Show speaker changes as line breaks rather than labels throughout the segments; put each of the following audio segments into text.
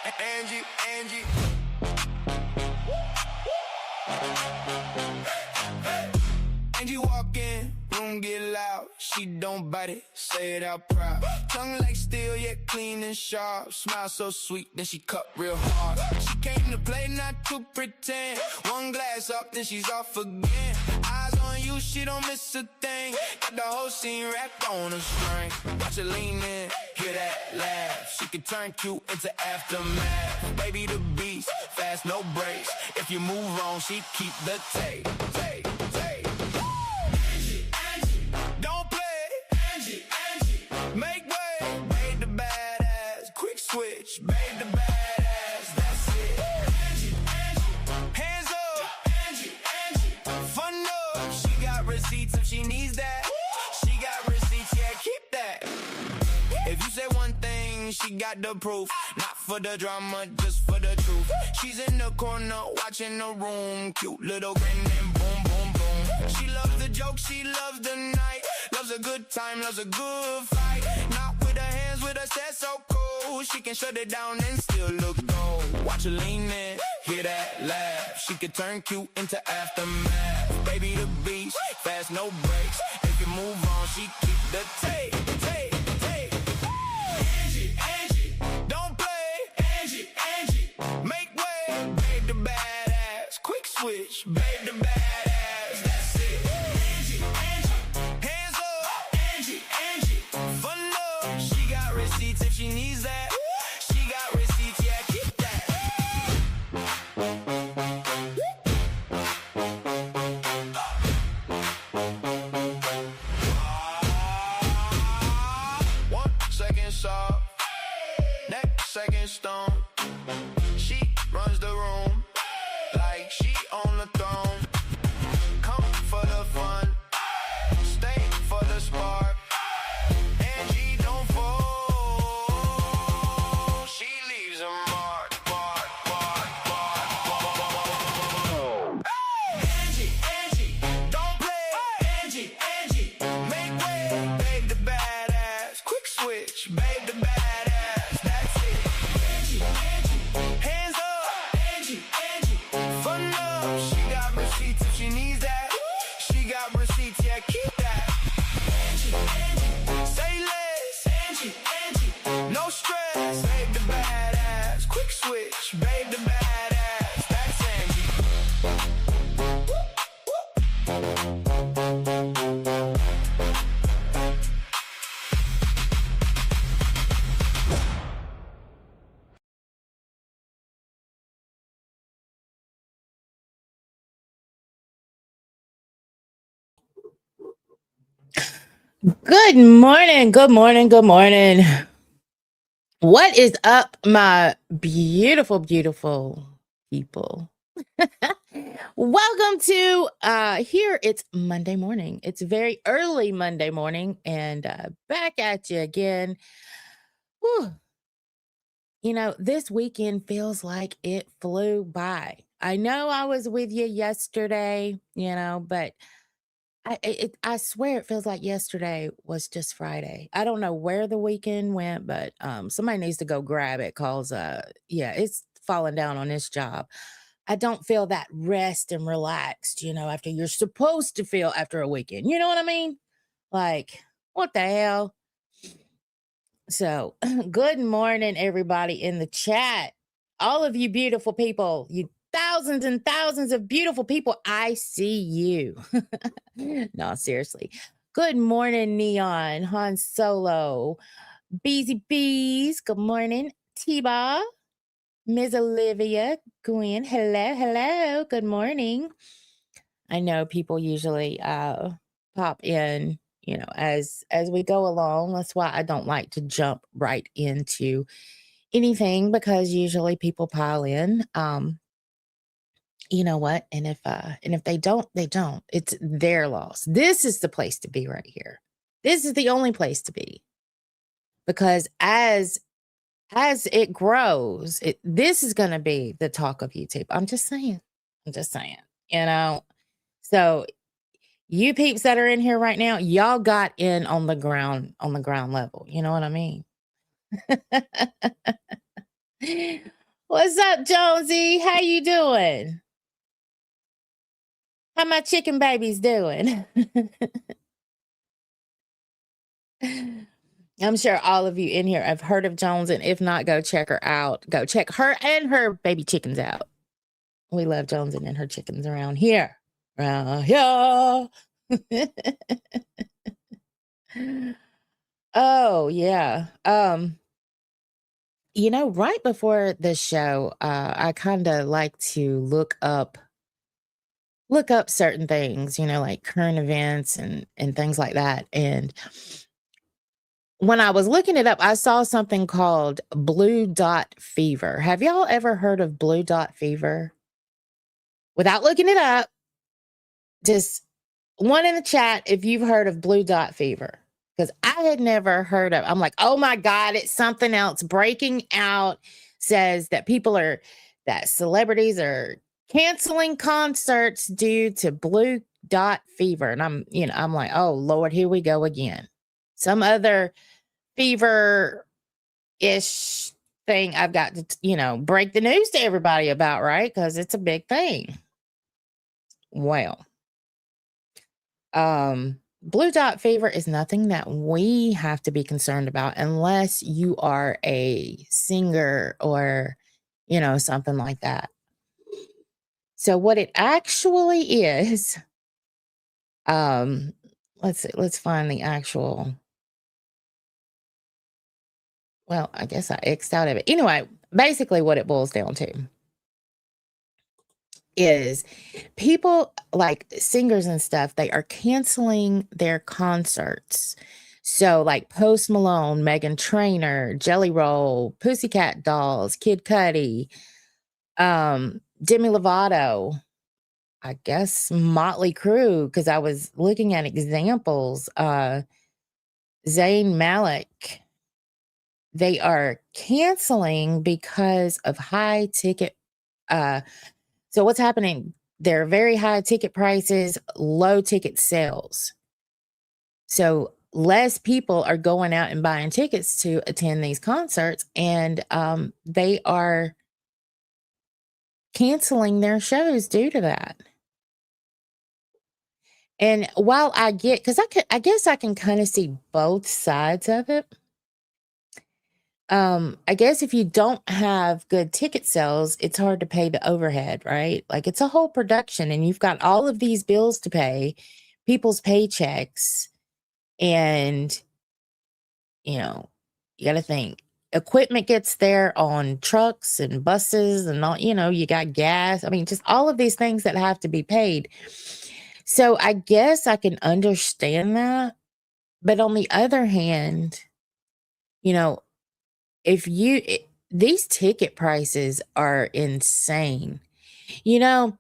Angie. Angie walk in, room get loud. She don't bite it, say it out proud. Tongue like steel, yet clean and sharp. Smile so sweet, then she cut real hard. She came to play, not to pretend. One glass up, then she's off again. Eyes on you, she don't miss a thing. Got the whole scene wrapped on a string. Watch her lean in, hear that laugh. She can turn cute into aftermath. Baby the beast, fast no brakes. If you move wrong, she keep the tape. Don't play, Angie. Make way, babe the badass. Quick switch, babe the badass. That's it. Angie. Hands up, Angie. Fun up, she got receipts if she needs that. She got receipts, yeah, keep that. If you say one thing, she got the proof. Not for the drama, just for the truth. She's in the corner, watching the room. Cute little grin and boom, boom, boom. She loves the joke, she loves the night. Loves a good time, loves a good fight. Not with her hands, with her set so cool. She can shut it down and still look gold. Watch her lean in, hear that laugh. She can turn cute into aftermath. Baby the beast, fast no brakes. If you move on, she keep the tape. Angie, don't play, Angie. Make way, babe the badass. Quick switch, babe the badass. That's it. Angie. Hands up, Angie. Fun love, she got receipts if she needs that. She got receipts, yeah, keep that. One second soft, next second stone. She runs the room like she on the throne. Come for the fun, stay for the spark. Angie don't fall, she leaves a mark. Angie, don't play, Angie. Make way, babe the badass. Quick switch, babe the badass. That's it. Angie. Hands up, Angie. Fun love, she got receipts if she needs that. She got receipts, yeah, keep that. Angie. Say less, Angie. No stress, babe the badass. Quick switch, babe the badass. That's Angie.
Good morning. What is up, my beautiful people? Welcome to here. It's Monday morning. It's very early Monday morning, and back at you again. Whew. You know, this weekend feels like it flew by. I know I was with you yesterday, but I swear it feels like yesterday was just Friday. I don't know where the weekend went, but somebody needs to go grab it because it's falling down on this job. I don't feel that rest and relaxed, after you're supposed to feel after a weekend. You know what I mean? Like, what the hell? So, good morning, everybody in the chat. All of you beautiful people, you thousands and thousands of beautiful people. I see you. No, seriously. Good morning, Neon, Han Solo, Beezy Bees. Good morning, T-Ba, Ms. Olivia, Gwen. Hello. Good morning. I know people usually pop in, as we go along. That's why I don't like to jump right into anything, because usually people pile in. You know what? And if they don't, they don't. It's their loss. This is the place to be right here. This is the only place to be. Because as it grows, this is going to be the talk of YouTube. I'm just saying. So you peeps that are in here right now, y'all got in on the ground level. You know what I mean? What's up, Jonesy? How you doing? How my chicken babies doing? I'm sure all of you in here have heard of Jones, and if not, go check her out. Go check her and her baby chickens out. We love Jones and her chickens around here. Around here. Oh, yeah. Right before the show, I kind of like to look up certain things, like current events and things like that. And when I was looking it up, I saw something called blue dot fever. Have y'all ever heard of blue dot fever? Without looking it up, just one in the chat if you've heard of blue dot fever. Because I had never heard of. I'm like, oh my God, it's something else breaking out. Says that celebrities are canceling concerts due to blue dot fever. And I'm like, oh Lord, here we go again. Some other fever ish thing I've got to, break the news to everybody about, right? Because it's a big thing. Well, blue dot fever is nothing that we have to be concerned about unless you are a singer or, something like that. So what it actually is, let's find the actual. Well, I guess I X'd out of it. Anyway, basically what it boils down to is people like singers and stuff, they are canceling their concerts. So like Post Malone, Megan Trainor, Jelly Roll, Pussycat Dolls, Kid Cudi, Demi Lovato, I guess Motley Crue, because I was looking at examples, Zayn Malik, they are canceling because of high ticket. So what's happening? There are very high ticket prices, low ticket sales. So less people are going out and buying tickets to attend these concerts, and they are canceling their shows due to that. And while I get, because I guess I can kind of see both sides of it. I guess if you don't have good ticket sales, it's hard to pay the overhead, right? Like it's a whole production and you've got all of these bills to pay, people's paychecks, and you got to think equipment gets there on trucks and buses and all, you got gas. I mean, just all of these things that have to be paid. So I guess I can understand that. But on the other hand, you know, these ticket prices are insane. You know,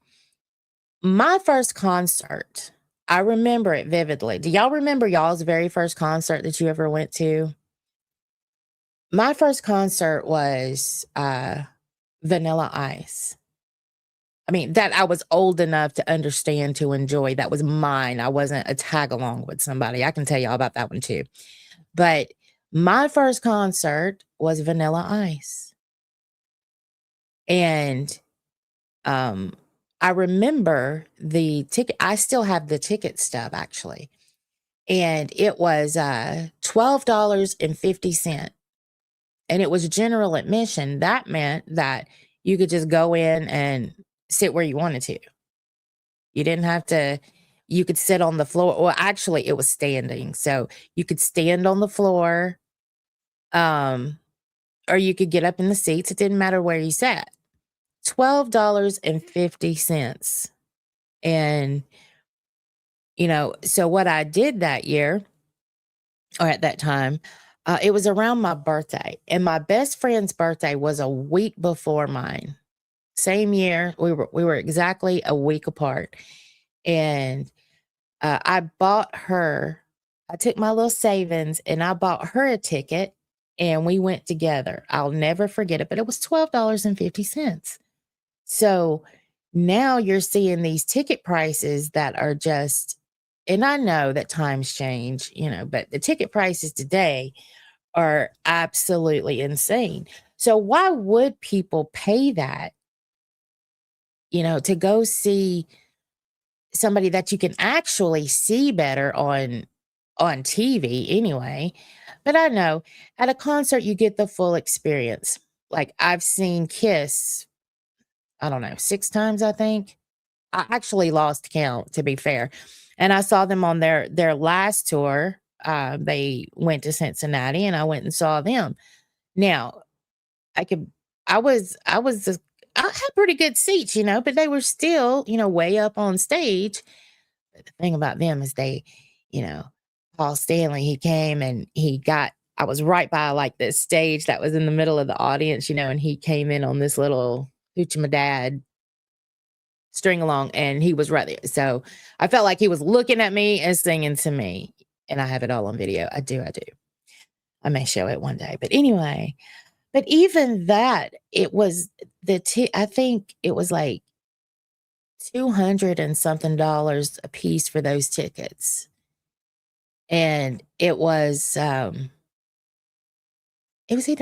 my first concert, I remember it vividly. Do y'all remember y'all's very first concert that you ever went to? My first concert was Vanilla Ice. I mean, that I was old enough to understand, to enjoy. That was mine. I wasn't a tag along with somebody. I can tell y'all about that one too. But my first concert was Vanilla Ice. And I remember the ticket. I still have the ticket stub actually. And it was $12.50. And it was general admission. That meant that you could just go in and sit where you wanted to. You didn't have to, you could sit on the floor. Well, actually, it was standing. So you could stand on the floor, or you could get up in the seats. It didn't matter where you sat. $12.50. And, so what I did that year, or at that time, it was around my birthday. And my best friend's birthday was a week before mine. Same year, we were exactly a week apart. And I took my little savings and I bought her a ticket and we went together. I'll never forget it, but it was $12.50. So now you're seeing these ticket prices that are just, and I know that times change, but the ticket prices today are absolutely insane. So why would people pay that, to go see somebody that you can actually see better on TV anyway? But I know at a concert you get the full experience. Like I've seen Kiss, I don't know, 6 times I think. I actually lost count, to be fair. And I saw them on their last tour. They went to Cincinnati, and I went and saw them. Now, I could, I had pretty good seats, but they were still, way up on stage. But the thing about them is you know, Paul Stanley, he came and I was right by like this stage that was in the middle of the audience, and he came in on this little hoochie my dad string along, and he was right there. So I felt like he was looking at me and singing to me. And I have it all on video. I do. I may show it one day. But anyway, but even that, it was I think it was like 200 and something dollars a piece for those tickets. And it was either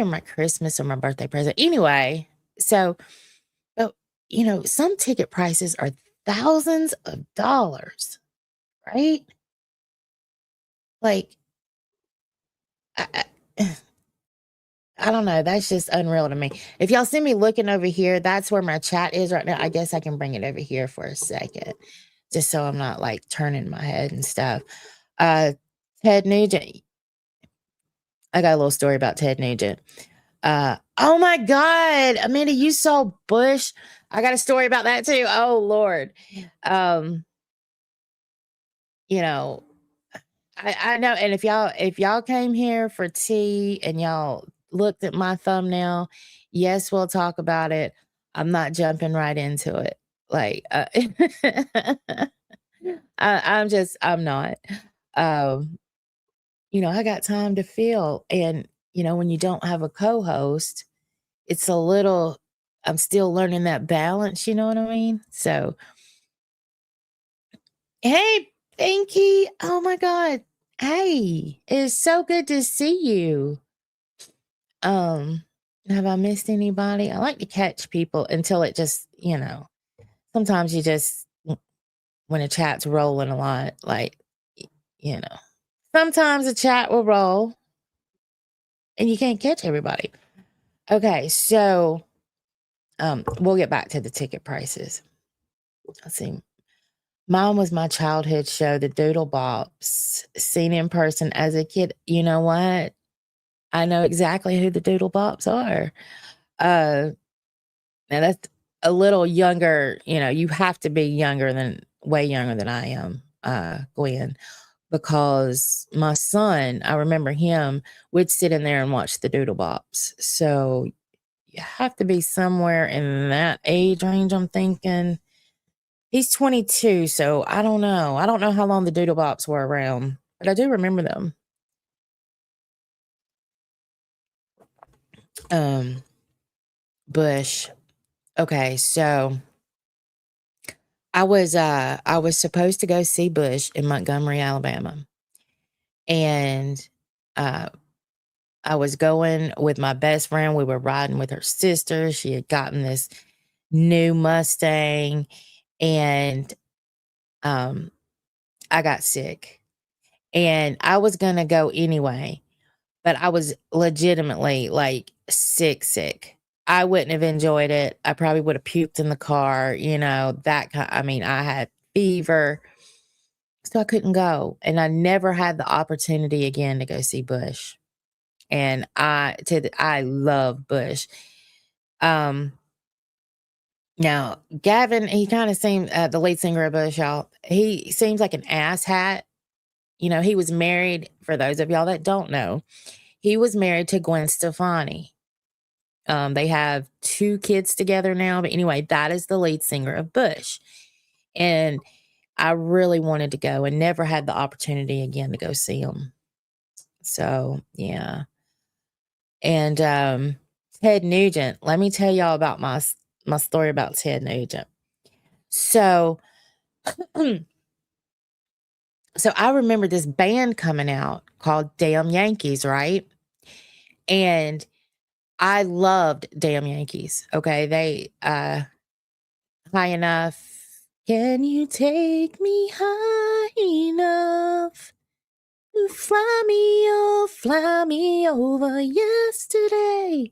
my Christmas or my birthday present. Anyway, so but some ticket prices are thousands of dollars, right? Like, I I don't know, that's just unreal to me. If y'all see me looking over here, that's where my chat is right now. I guess I can bring it over here for a second, just so I'm not, like, turning my head and stuff. Uh, Ted Nugent, I got a little story about Ted Nugent. Oh my god, Amanda, you saw Bush? I got a story about that too. Oh, Lord. Um, you know I know, and if y'all came here for tea and y'all looked at my thumbnail, yes, we'll talk about it. I'm not jumping right into it. Like, I'm not. Um, I got time to feel, and when you don't have a co-host, it's a little. I'm still learning that balance. You know what I mean? So, hey, Pinky. Oh my God. Hey, it's so good to see you. Um, have I missed anybody? I like to catch people until it just, sometimes you just, when a chat's rolling a lot, like, you know, sometimes a chat will roll and you can't catch everybody. Okay, so we'll get back to the ticket prices. Let's see. Mine was my childhood show, the Doodle Bops, seen in person as a kid. You know what? I know exactly who the Doodle Bops are. Uh, Now that's a little younger, you have to be way younger than I am, Gwen, because my son, I remember him, would sit in there and watch the Doodle Bops. So you have to be somewhere in that age range, I'm thinking. He's 22, so I don't know. I don't know how long the Doodle Bops were around, but I do remember them. Bush. Okay, so I was supposed to go see Bush in Montgomery, Alabama. And uh I was going with my best friend. We were riding with her sister. She had gotten this new Mustang, and um I got sick. And I was going to go anyway, but I was legitimately like sick. I wouldn't have enjoyed it. I probably would have puked in the car, I mean, I had fever. So I couldn't go, and I never had the opportunity again to go see Bush. And I love Bush. Um, Now Gavin, he kind of seemed the lead singer of Bush, y'all. He seems like an asshat. He was married. For those of y'all that don't know, he was married to Gwen Stefani. They have 2 kids together now. But anyway, that is the lead singer of Bush, and I really wanted to go and never had the opportunity again to go see him. So yeah. And Ted Nugent, let me tell y'all about my story about Ted Nugent. So, so I remember this band coming out called Damn Yankees, right? And I loved Damn Yankees. Okay, they high enough. Can you take me high enough to fly me over yesterday?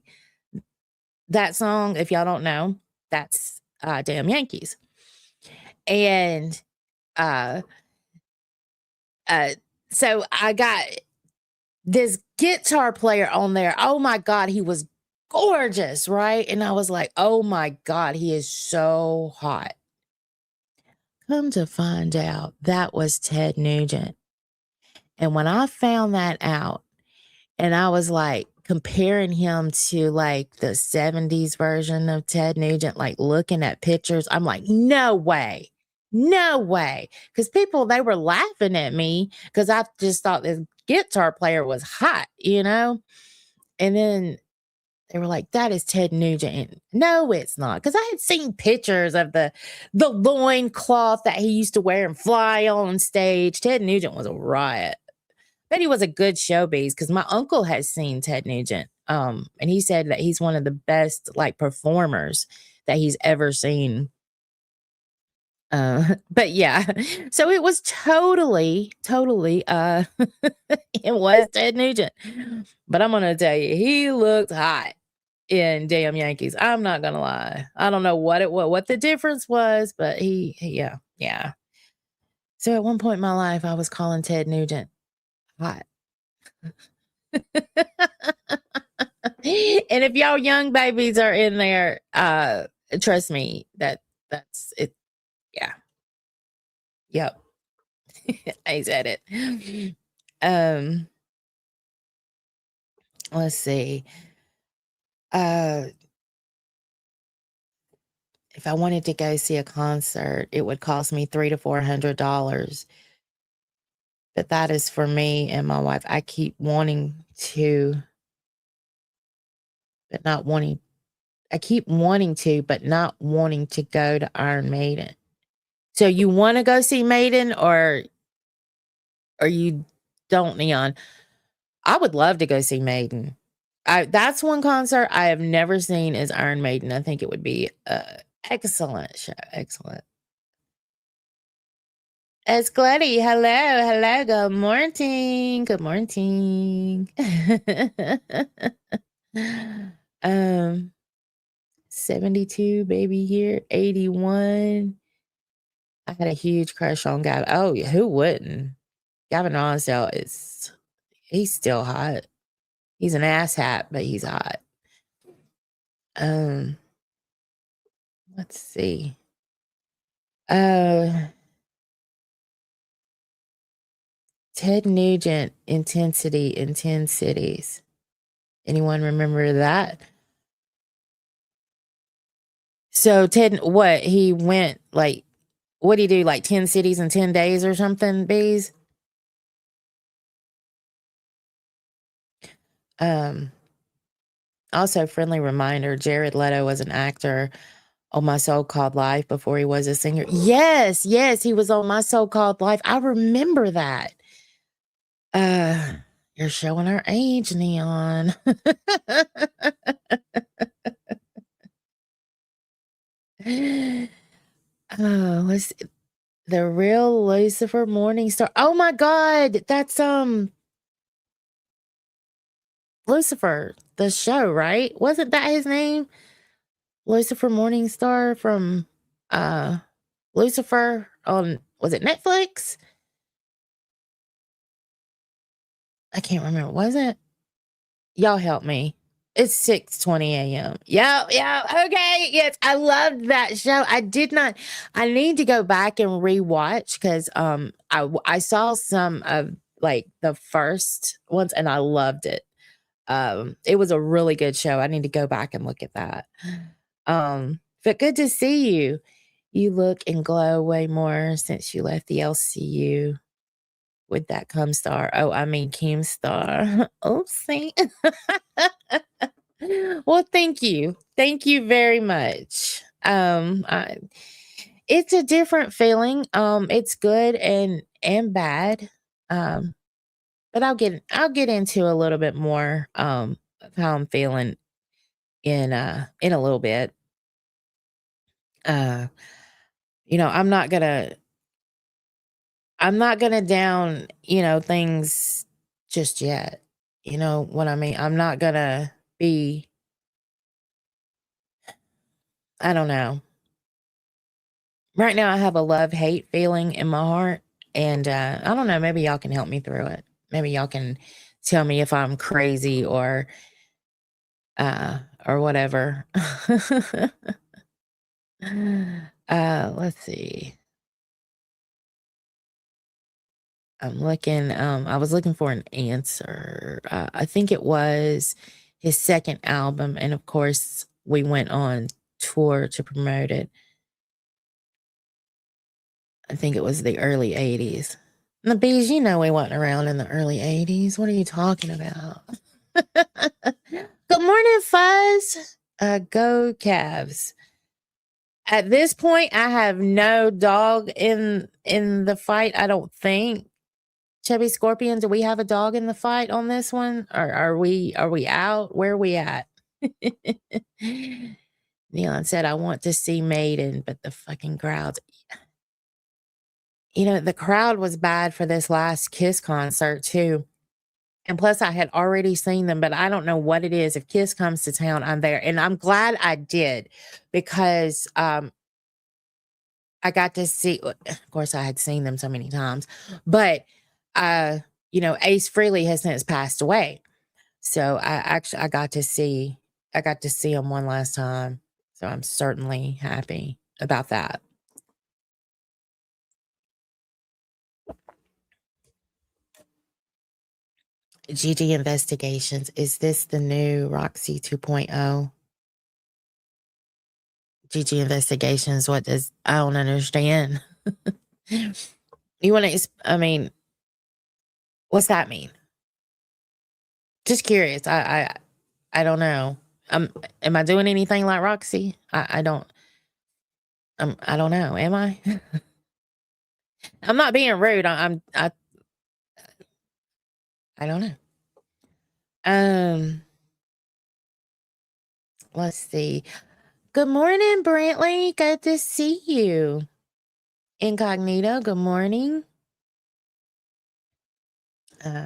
That song, if y'all don't know, that's Damn Yankees. And uh uh so I got this guitar player on there. Oh my God, he was gorgeous, right? And I was like, oh my God, he is so hot. Come to find out, that was Ted Nugent. And when I found that out, and I was like comparing him to like the 70s version of Ted Nugent, like looking at pictures, I'm like, no way. No way. Because people, they were laughing at me because I just thought this guitar player was hot, you know? And then they were like, that is Ted Nugent. And no, it's not. Because I had seen pictures of the loincloth that he used to wear and fly on stage. Ted Nugent was a riot. But he was a good showbiz because my uncle has seen Ted Nugent. And he said that he's one of the best like performers that he's ever seen. But yeah, so it was totally, it was Ted Nugent. But I'm gonna tell you, he looked hot in Damn Yankees. I'm not gonna lie. I don't know what the difference was, but yeah. So at one point in my life, I was calling Ted Nugent hot. And if y'all young babies are in there, trust me, that's it. Yeah. Yep. I said it. Um, let's see. Uh, if I wanted to go see a concert, it would cost me $300 to $400. But that is for me and my wife. I keep wanting to, but not wanting. I keep wanting to, but not wanting to go to Iron Maiden. So you want to go see Maiden, or you don't, Neon? I would love to go see Maiden. That's one concert I have never seen is Iron Maiden. I think it would be a excellent show. Excellent. Esclady, hello, good morning. Good morning. um 72 baby year, 81. I had a huge crush on Gavin. Oh, yeah, who wouldn't? Gavin Rossdale he's still hot. He's an asshat, but he's hot. Um, let's see. Uh, Ted Nugent, Intensity in 10 Cities. Anyone remember that? So Ted, what he went like? What did he do? Like 10 cities in 10 days or something? Bees. Um. Also, friendly reminder: Jared Leto was an actor on My So-Called Life before he was a singer. Yes, yes, he was on My So-Called Life. I remember that. Uh, you're showing our age, Neon. Oh, let's the real Lucifer Morningstar. Oh my God, that's Lucifer, the show, right? Wasn't that his name? Lucifer Morningstar from uh Lucifer on, was it Netflix? I can't remember. Was it? Y'all help me. It's 6:20 AM. Yeah, okay, yes, I loved that show. I need to go back and rewatch because I saw some of, like, the first ones, and I loved it. It was a really good show. I need to go back and look at that. But good to see you. You look and glow way more since you left the LCU with that Cumstar. Oh, I mean Keemstar. Oopsie. Well, thank you. Thank you very much. It's a different feeling. It's good and bad. Um, but I'll get into a little bit more of how I'm feeling in a little bit. Uh, you know, I'm not gonna down, things just yet. You know what I mean? I'm not gonna be I don't know. Right now I have a love-hate feeling in my heart, and, I don't know, maybe y'all can help me through it. Maybe y'all can tell me if I'm crazy or whatever. Let's see. I was looking for an answer. I think it was his second album, and of course, we went on tour to promote it. I think it was the early 80s. The bees, you know we wasn't around in the early 80s. What are you talking about? Good morning, Fuzz. Go Cavs. At this point, I have no dog in the fight, I don't think. Chubby Scorpion, do we have a dog in the fight on this one? Or are we out? Where are we at? Neon said, I want to see Maiden, but the fucking crowds. The crowd was bad for this last Kiss concert too. And plus, I had already seen them, but I don't know what it is. If Kiss comes to town, I'm there. And I'm glad I did because I got to see, of course, I had seen them so many times, but, uh, Ace Frehley has since passed away. So I I got to see him one last time. So I'm certainly happy about that. GG Investigations. Is this the new Roxy 2.0? GG Investigations. I don't understand. You want to, I mean, what's that mean? Just curious. I don't know. Am I doing anything like Roxy? I don't, I don't know. Am I? I'm not being rude. I don't know. Um, let's see. Good morning, Brantley. Good to see you. Incognito, good morning.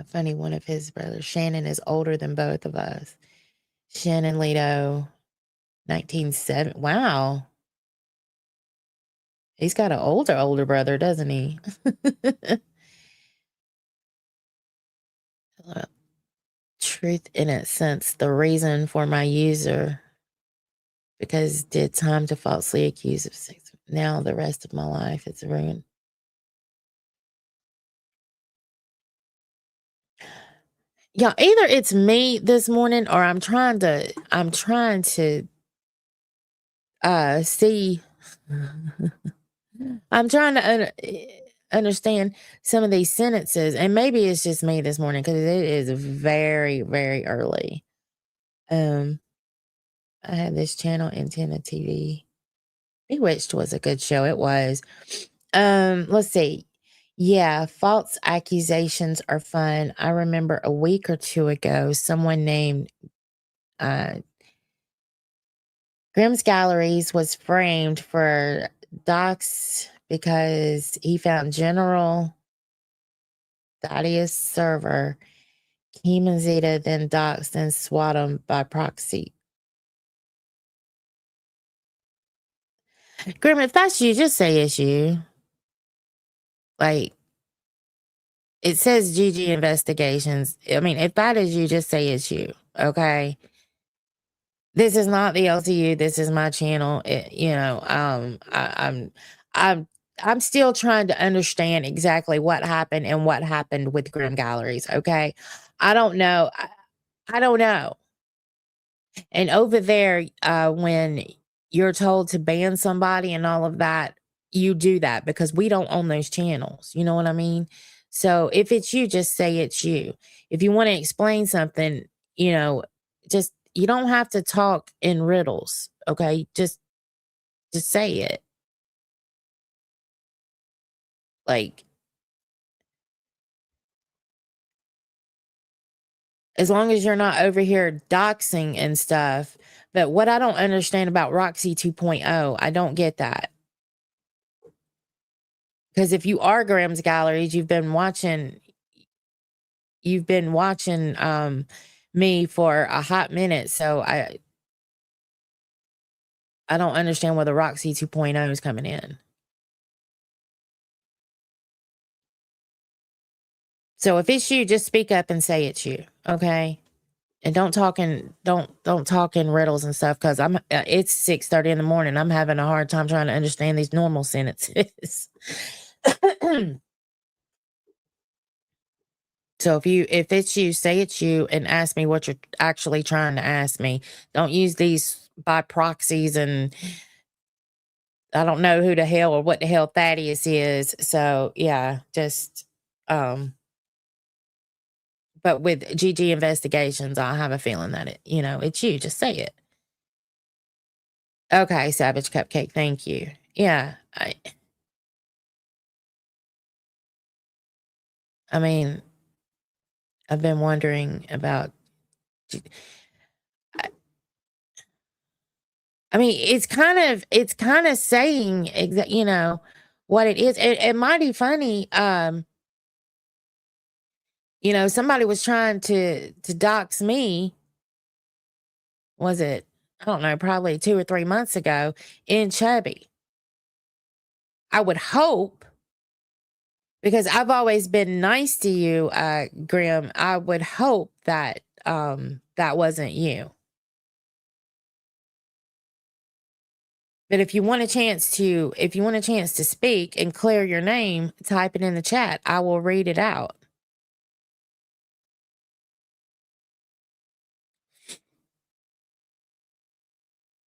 Funny, one of his brothers, Shannon, is older than both of us. Shannon Leto, 1970. Wow. He's got an older brother, doesn't he? Truth in its sense, the reason for my user, because did time to falsely accuse of sex. Now the rest of my life it's ruined. Yeah, either it's me this morning or I'm trying to see I'm trying to understand some of these sentences, and maybe it's just me this morning because it is very, very early. I had this channel, Antenna TV. Bewitched was a good show. It was. Let's see. Yeah, false accusations are fun. I remember a week or two ago, someone named uh, Grimm's Galleries was framed for docs because he found General Thaddeus server Keenan Zeta, then doxed and swat him by proxy. Grim, if that's you, just say it's you. Like, it says GG Investigations. I mean, if that is you, just say it's you. Okay. This is not the LTU. This is my channel. I'm still trying to understand exactly what happened and what happened with Grim Galleries. Okay. I don't know. I don't know. And over there, when you're told to ban somebody and all of that, you do that because we don't own those channels. You know what I mean? So if it's you, just say it's you. If you want to explain something, you know, just you don't have to talk in riddles. Okay. Just say it. Like, as long as you're not over here doxing and stuff. But what I don't understand about Roxy 2.0, I don't get that. Because if you are Graham's Galleries, you've been watching me for a hot minute. So I don't understand where the Roxy 2.0 is coming in. So if it's you, just speak up and say it's you, okay? And don't talk in riddles and stuff, because it's 6:30 in the morning. I'm having a hard time trying to understand these normal sentences. So if it's you, say it's you and ask me what you're actually trying to ask me. Don't use these by proxies, and I don't know who the hell or what the hell Thaddeus is. So yeah, just but with GG Investigations, I have a feeling that it's you. Just say it. Okay, Savage Cupcake, thank you. Yeah, I mean, I've been wondering about. I, I mean, it's kind of saying what it is. It might be funny. Somebody was trying to dox me. Was it? I don't know, probably 2 or 3 months ago in Chubby. I would hope, because I've always been nice to you, Grim. I would hope that that wasn't you. But if you want a chance to speak and clear your name, type it in the chat. I will read it out.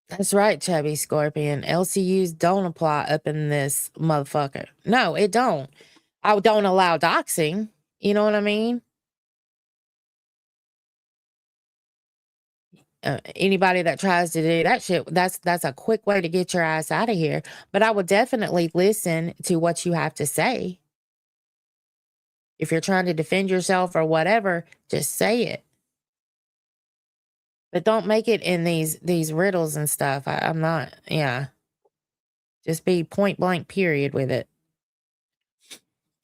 That's right, Chubby Scorpion. LCUs don't apply up in this motherfucker. No, it don't. I don't allow doxing. You know what I mean? Anybody that tries to do that shit, that's a quick way to get your ass out of here. But I would definitely listen to what you have to say. If you're trying to defend yourself or whatever, just say it. But don't make it in these riddles and stuff. I'm not. Yeah. Just be point blank period with it.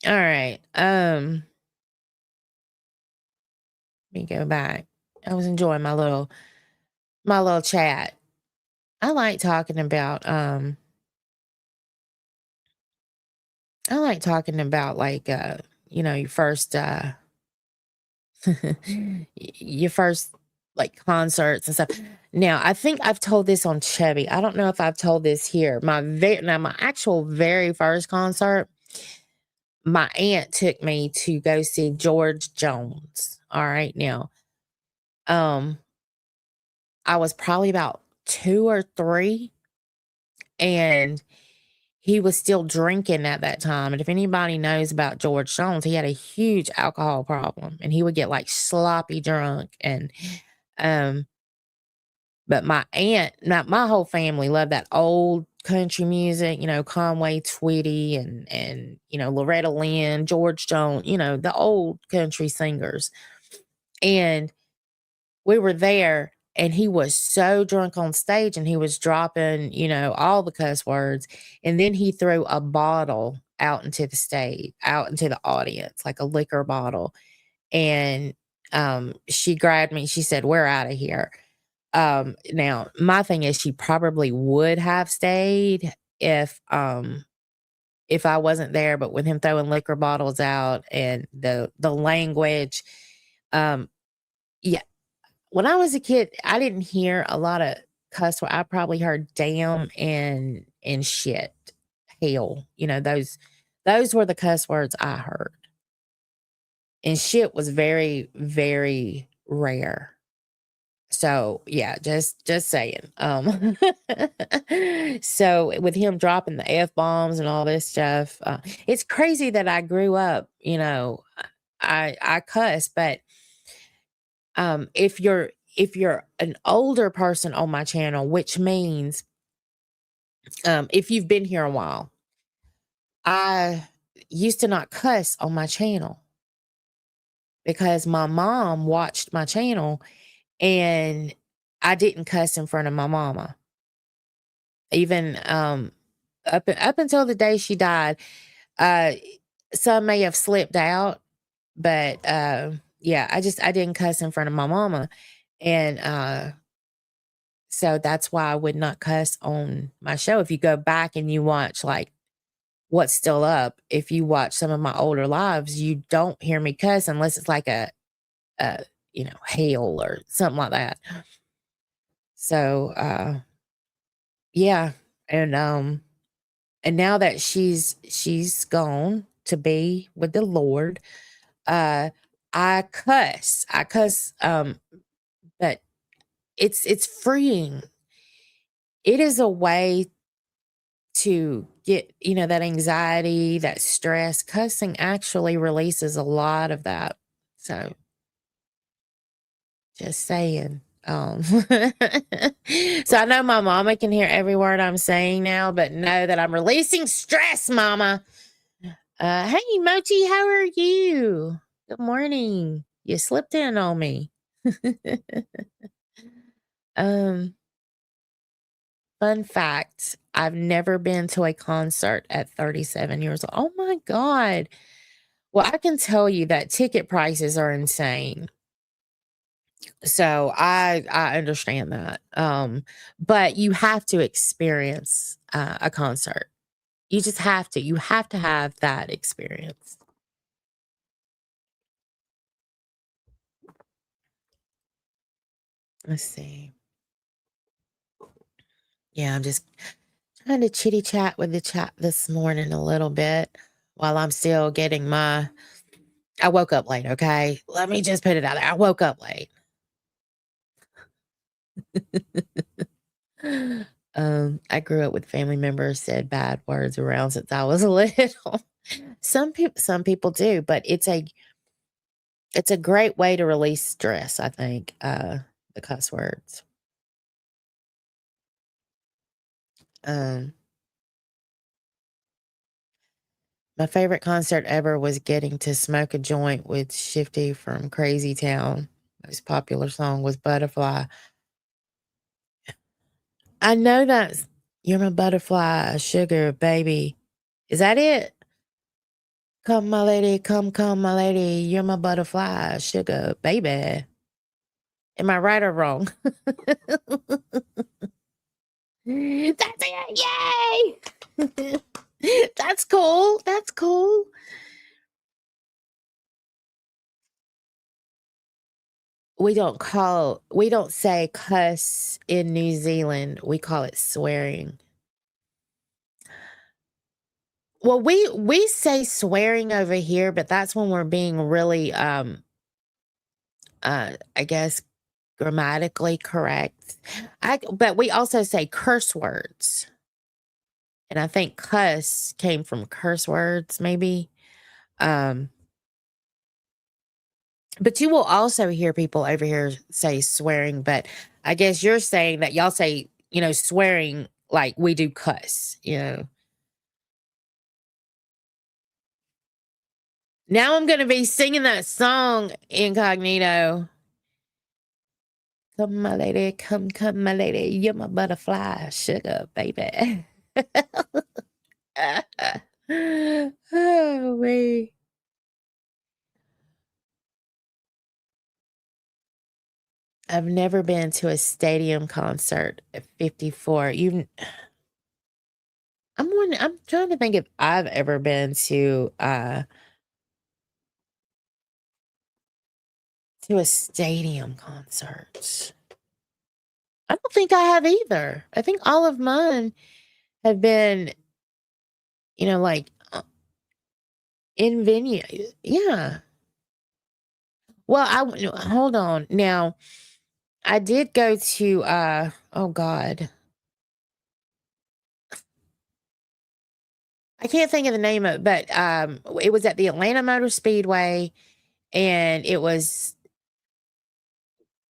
All right. Let me go back. I was enjoying my little chat. I like talking about like your first your first like concerts and stuff. Now, I think I've told this on Chubby. I don't know if I've told this here. My actual very first concert, my aunt took me to go see George Jones. All right. Now, um, I was probably about 2 or 3, and he was still drinking at that time. And if anybody knows about George Jones, he had a huge alcohol problem, and he would get like sloppy drunk. And um, but my aunt, not my whole family, loved that old country music, Conway Twitty and Loretta Lynn, George Jones, the old country singers. And we were there, and he was so drunk on stage, and he was dropping, all the cuss words. And then he threw a bottle out into the stage, out into the audience, like a liquor bottle. And she grabbed me. She said, "We're out of here." Now my thing is, she probably would have stayed if I wasn't there, but with him throwing liquor bottles out and the language, yeah. When I was a kid, I didn't hear a lot of cuss word. I probably heard damn and shit, hell. Those were the cuss words I heard. And shit was very, very rare. So yeah, just saying. So with him dropping the F bombs and all this stuff, it's crazy that I grew up, I cuss, but if you're an older person on my channel, which means if you've been here a while, I used to not cuss on my channel. because my mom watched my channel and I didn't cuss in front of my mama. Even up until the day she died, uh some may have slipped out, but yeah, I didn't cuss in front of my mama. And so that's why I would not cuss on my show. If you go back and you watch like what's still up, if you watch some of my older lives, you don't hear me cuss unless it's like a hail or something like that. So yeah. And now that she's gone to be with the Lord, uh I cuss, but it's freeing. It is a way to get, that anxiety, that stress. Cussing actually releases a lot of that. So just saying. So I know my mama can hear every word I'm saying now, but know that I'm releasing stress, mama. Hey Mochi, how are you? Good morning. You slipped in on me. um Fun fact, I've never been to a concert at 37 years old. Oh my God. Well, I can tell you that ticket prices are insane. So I understand that. But you have to experience a concert. You just have to. You have to have that experience. Let's see. Yeah, I'm just trying to chitty chat with the chat this morning a little bit while I'm still getting I woke up late, okay? Let me just put it out there. I woke up late. I grew up with family members said bad words around since I was little. Some people do, but it's a great way to release stress, I think, the cuss words. Um, my favorite concert ever was getting to smoke a joint with Shifty from Crazy Town. Most popular song was Butterfly. I know that's You're My Butterfly, Sugar Baby. Is that it? Come, my lady, come, my lady. You're my butterfly, sugar baby. Am I right or wrong? That's it. Yay. That's cool. That's cool. We don't say cuss in New Zealand. We call it swearing. Well, we say swearing over here, but that's when we're being really I guess grammatically correct. But we also say curse words. And I think cuss came from curse words, maybe. Um, but you will also hear people over here say swearing, but I guess you're saying that y'all say, swearing like we do cuss. Now I'm gonna be singing that song incognito. Come, my lady, come, my lady. You're my butterfly, sugar, baby. Oh, wait. I've never been to a stadium concert at 54. I'm trying to think if I've ever been to a stadium concert. I don't think I have either. I think all of mine have been, like in venue. Yeah. Well, hold on. Now, I did go to oh God. I can't think of the name of it, but it was at the Atlanta Motor Speedway and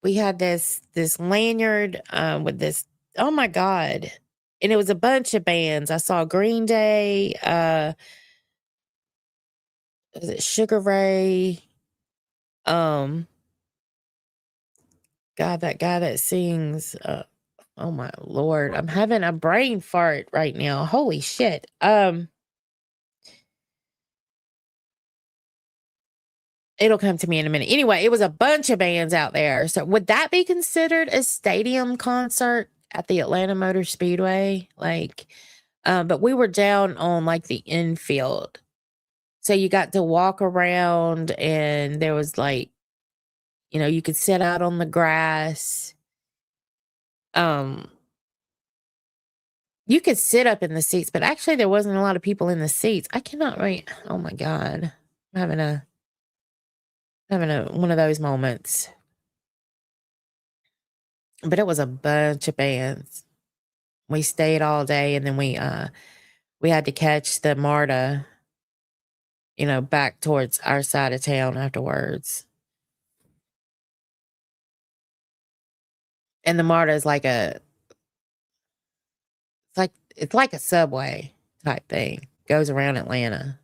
we had this lanyard with this, oh my God. And it was a bunch of bands. I saw Green Day, was it Sugar Ray? Um, God, that guy that sings, oh my Lord, I'm having a brain fart right now. Holy shit. It'll come to me in a minute. Anyway, it was a bunch of bands out there. So would that be considered a stadium concert at the Atlanta Motor Speedway? Like, but we were down on like the infield. So you got to walk around and there was like, you could sit out on the grass. You could sit up in the seats, but actually there wasn't a lot of people in the seats. I cannot wait. Oh my God. I'm having a one of those moments. But it was a bunch of bands. We stayed all day and then we had to catch the MARTA, back towards our side of town afterwards. And the MARTA is like it's like a subway type thing. Goes around Atlanta.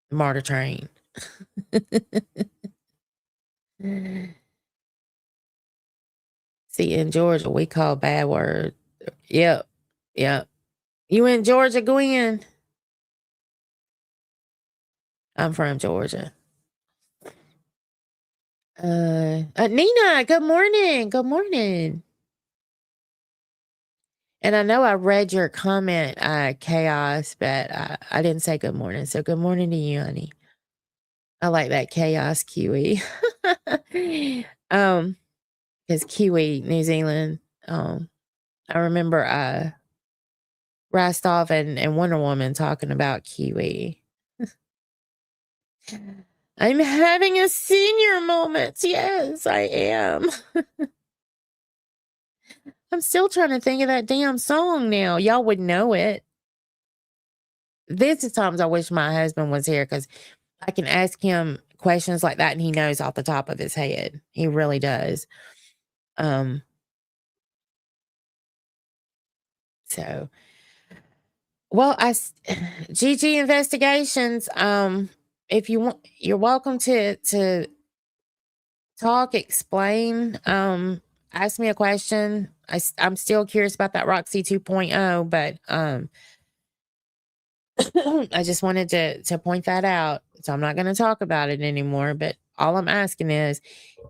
The MARTA train. See, in Georgia, we call bad word. Yep. Yep. You in Georgia, Gwen? I'm from Georgia. Nina, good morning. Good morning. And I know I read your comment, chaos, but I didn't say good morning. So good morning to you, honey. I like that chaos Kiwi. Because Kiwi, New Zealand. I remember Rostov and Wonder Woman talking about Kiwi. I'm having a senior moment. Yes, I am. I'm still trying to think of that damn song now. Y'all would know it. This is times I wish my husband was here because I can ask him questions like that and he knows off the top of his head. He really does. So, well, GG Investigations. If you want, you're welcome to talk, explain, ask me a question. I'm still curious about that Roxy 2.0, but I just wanted to point that out. So I'm not going to talk about it anymore, but all I'm asking is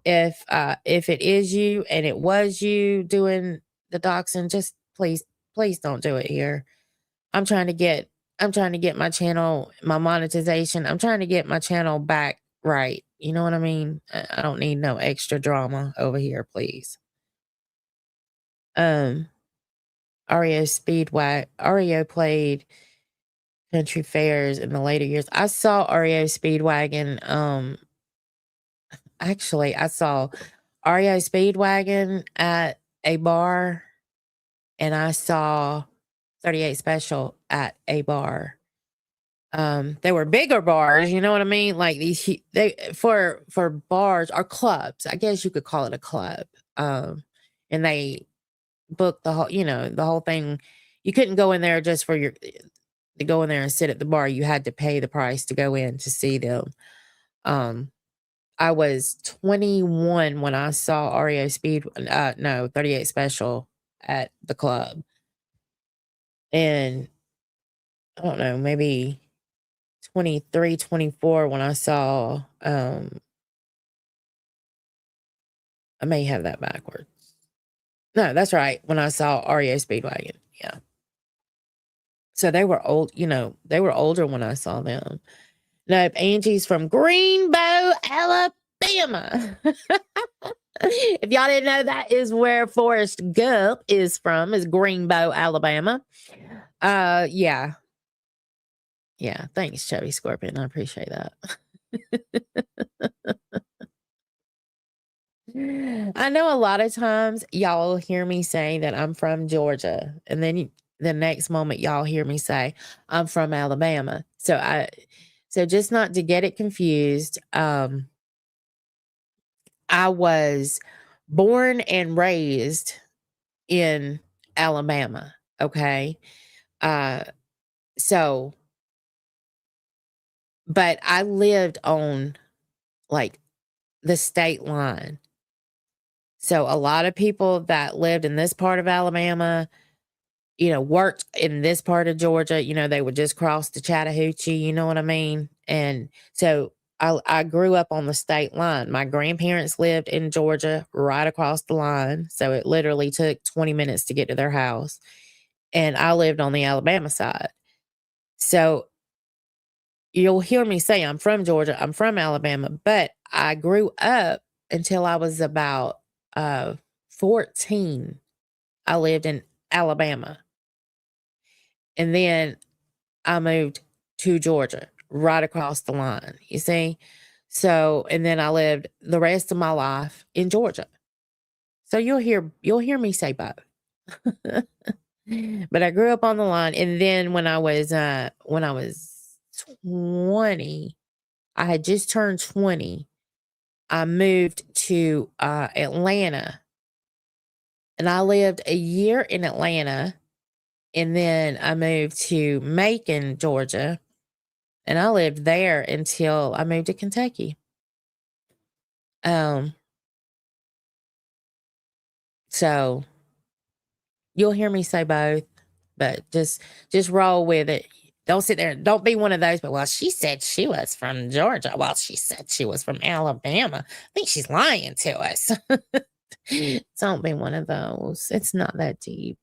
if it is you and it was you doing the doxing, just please don't do it here. I'm trying to get my channel, my monetization. I'm trying to get my channel back right. You know what I mean? I don't need no extra drama over here, please. REO played country fairs in the later years. I saw REO Speedwagon. Actually, I saw REO Speedwagon at a bar, and I saw 38 Special at a bar. They were bigger bars, you know what I mean? Like they for bars or clubs, I guess you could call it a club. And they booked the whole thing. You couldn't go in there just to go in there and sit at the bar. You had to pay the price to go in to see them. I was 21 when I saw 38 Special at the club. And I don't know, maybe 23, 24 when I saw, I may have that backwards. No, that's right. When I saw REO Speedwagon. Yeah. So they were old, they were older when I saw them. Nope. Angie's from Greenbow, Alabama. If y'all didn't know, that is where Forrest Gump is from, is Greenbow, Alabama. Yeah. Yeah. Thanks, Chubby Scorpion. I appreciate that. I know a lot of times y'all will hear me say that I'm from Georgia, and then the next moment y'all hear me say I'm from Alabama. So just not to get it confused, I was born and raised in Alabama. Okay. So, but I lived on like the state line. So a lot of people that lived in this part of Alabama, worked in this part of Georgia, they would just cross the Chattahoochee, you know what I mean? And so I grew up on the state line. My grandparents lived in Georgia right across the line. So it literally took 20 minutes to get to their house. And I lived on the Alabama side. So you'll hear me say I'm from Georgia, I'm from Alabama, but I grew up until I was about 14. I lived in Alabama. And then I moved to Georgia, right across the line, you see? So, and then I lived the rest of my life in Georgia. So you'll hear me say both. But I grew up on the line, and then when I was 20, I had just turned 20, I moved to Atlanta. And I lived a year in Atlanta, and then I moved to Macon, Georgia. And I lived there until I moved to Kentucky. So you'll hear me say both, but just roll with it. Don't sit there. Don't be one of those. But well, she said she was from Georgia. Well, she said she was from Alabama. I think she's lying to us. Don't be one of those. It's not that deep.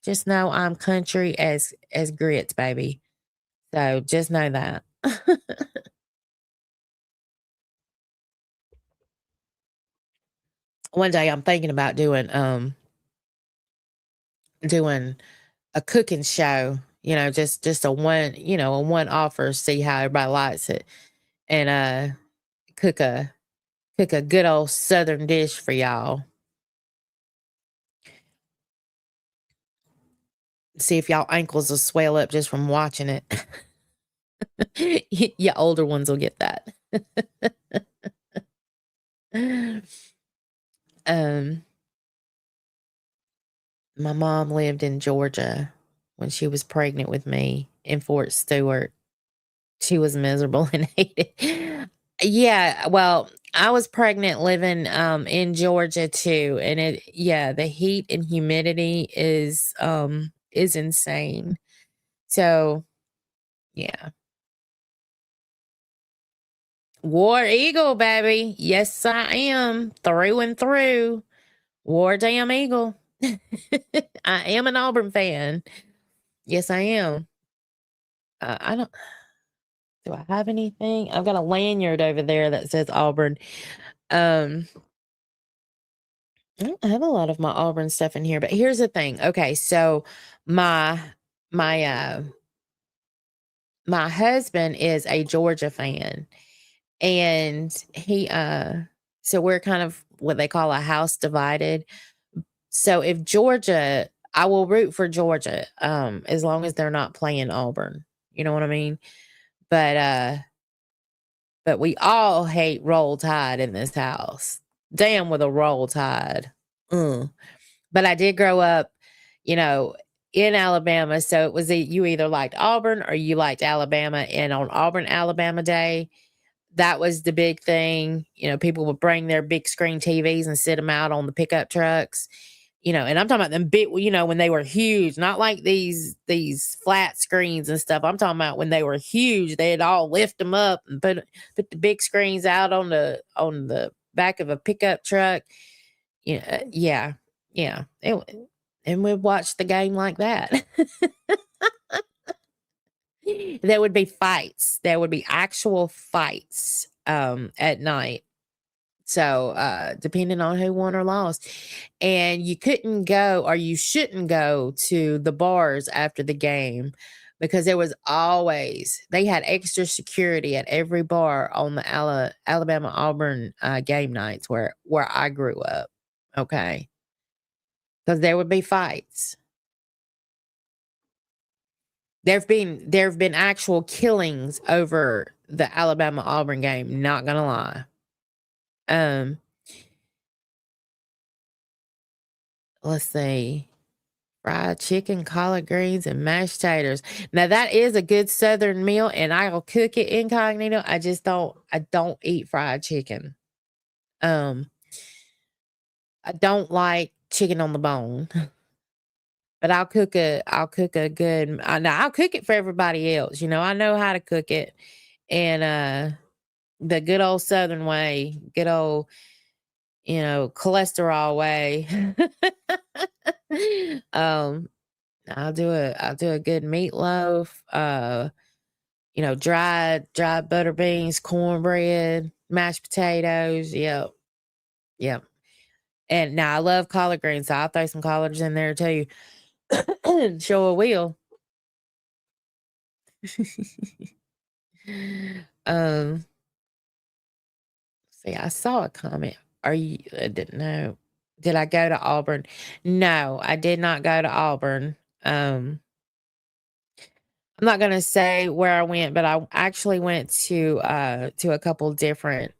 Just know I'm country as grits, baby. So just know that. One day I'm thinking about doing a cooking show, just a one offer, see how everybody likes it. And cook a good old southern dish for y'all. See if y'all ankles will swell up just from watching it. Your older ones will get that. My mom lived in Georgia when she was pregnant with me in Fort Stewart. She was miserable and hated it. Yeah, well, I was pregnant living in Georgia too, and the heat and humidity is insane. So, yeah. War Eagle, baby. Yes, I am. Through and through. War damn Eagle. I am an Auburn fan. Yes, I am. I don't. Do I have anything? I've got a lanyard over there that says Auburn. Um, I don't have a lot of my Auburn stuff in here, but here's the thing. Okay, so my my uh my husband is a Georgia fan, and he so we're kind of what they call a house divided. So if Georgia, I will root for Georgia as long as they're not playing Auburn. You know what I mean? But we all hate Roll Tide in this house. Damn with a Roll Tide. Mm. But I did grow up, you know, in Alabama. So it was you either liked Auburn or you liked Alabama. And on Auburn, Alabama Day, that was the big thing. People would bring their big screen TVs and sit them out on the pickup trucks. And I'm talking about them big, when they were huge, not like these flat screens and stuff. I'm talking about when they were huge, they'd all lift them up and put the big screens out on the back of a pickup truck. Yeah. And we'd watch the game like that. There would be fights. There would be actual fights at night. So, depending on who won or lost. And you couldn't go or you shouldn't go to the bars after the game because they had extra security at every bar on the Alabama Auburn game nights where I grew up. Okay. Because there would be fights. There have been actual killings over the Alabama Auburn game, not gonna lie. Let's see. Fried chicken, collard greens, and mashed taters. Now that is a good Southern meal, and I'll cook it incognito. I don't eat fried chicken. Um, I don't like chicken on the bone, but I'll cook a good now I'll cook it for everybody else, I know how to cook it, and, the good old Southern way, good old, cholesterol way. Um, I'll do a good meatloaf, dried butter beans, cornbread, mashed potatoes. Yep, yep. And now I love collard greens, so I'll throw some collards in there too. Sure will. um, see, I saw a comment. I didn't know. Did I go to Auburn? No, I did not go to Auburn. Um, I'm not gonna say where I went, but I actually went to a couple different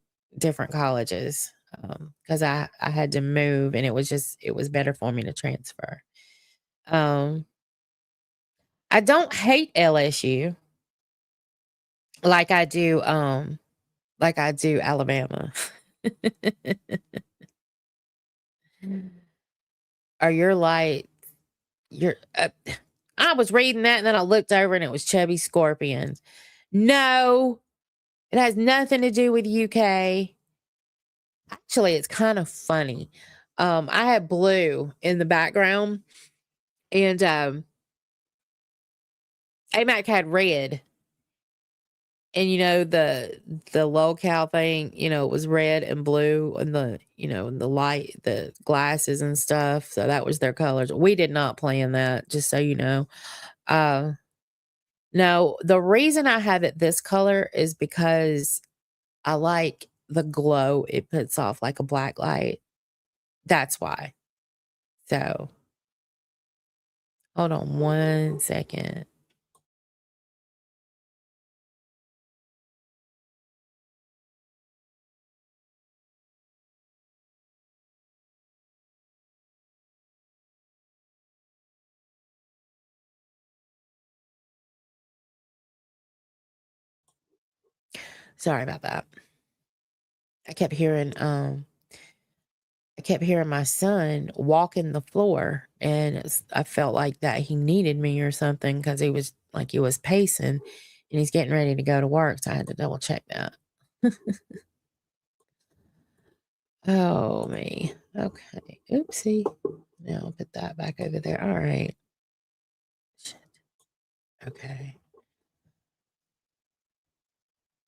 colleges, because I had to move, and it was better for me to transfer. Um, I don't hate LSU like I do, Alabama. Or you're like you're I was reading that, and then I looked over, and it was chubby scorpions. No, it has nothing to do with UK. Actually, it's kind of funny. I had blue in the background, and AMAC had red, and the locale thing, it was red and blue, and and the light, the glasses and stuff. So that was their colors. We did not plan that, just so you know. Uh, no, the reason I have it this color is because I like the glow it puts off like a black light. That's why. So hold on one second. Sorry about that. I kept hearing I kept hearing my son walking the floor, and I felt like that he needed me or something, because he was pacing, and he's getting ready to go to work. So I had to double check that. Oh me. Okay. Oopsie. Now I'll put that back over there. All right. Shit. Okay.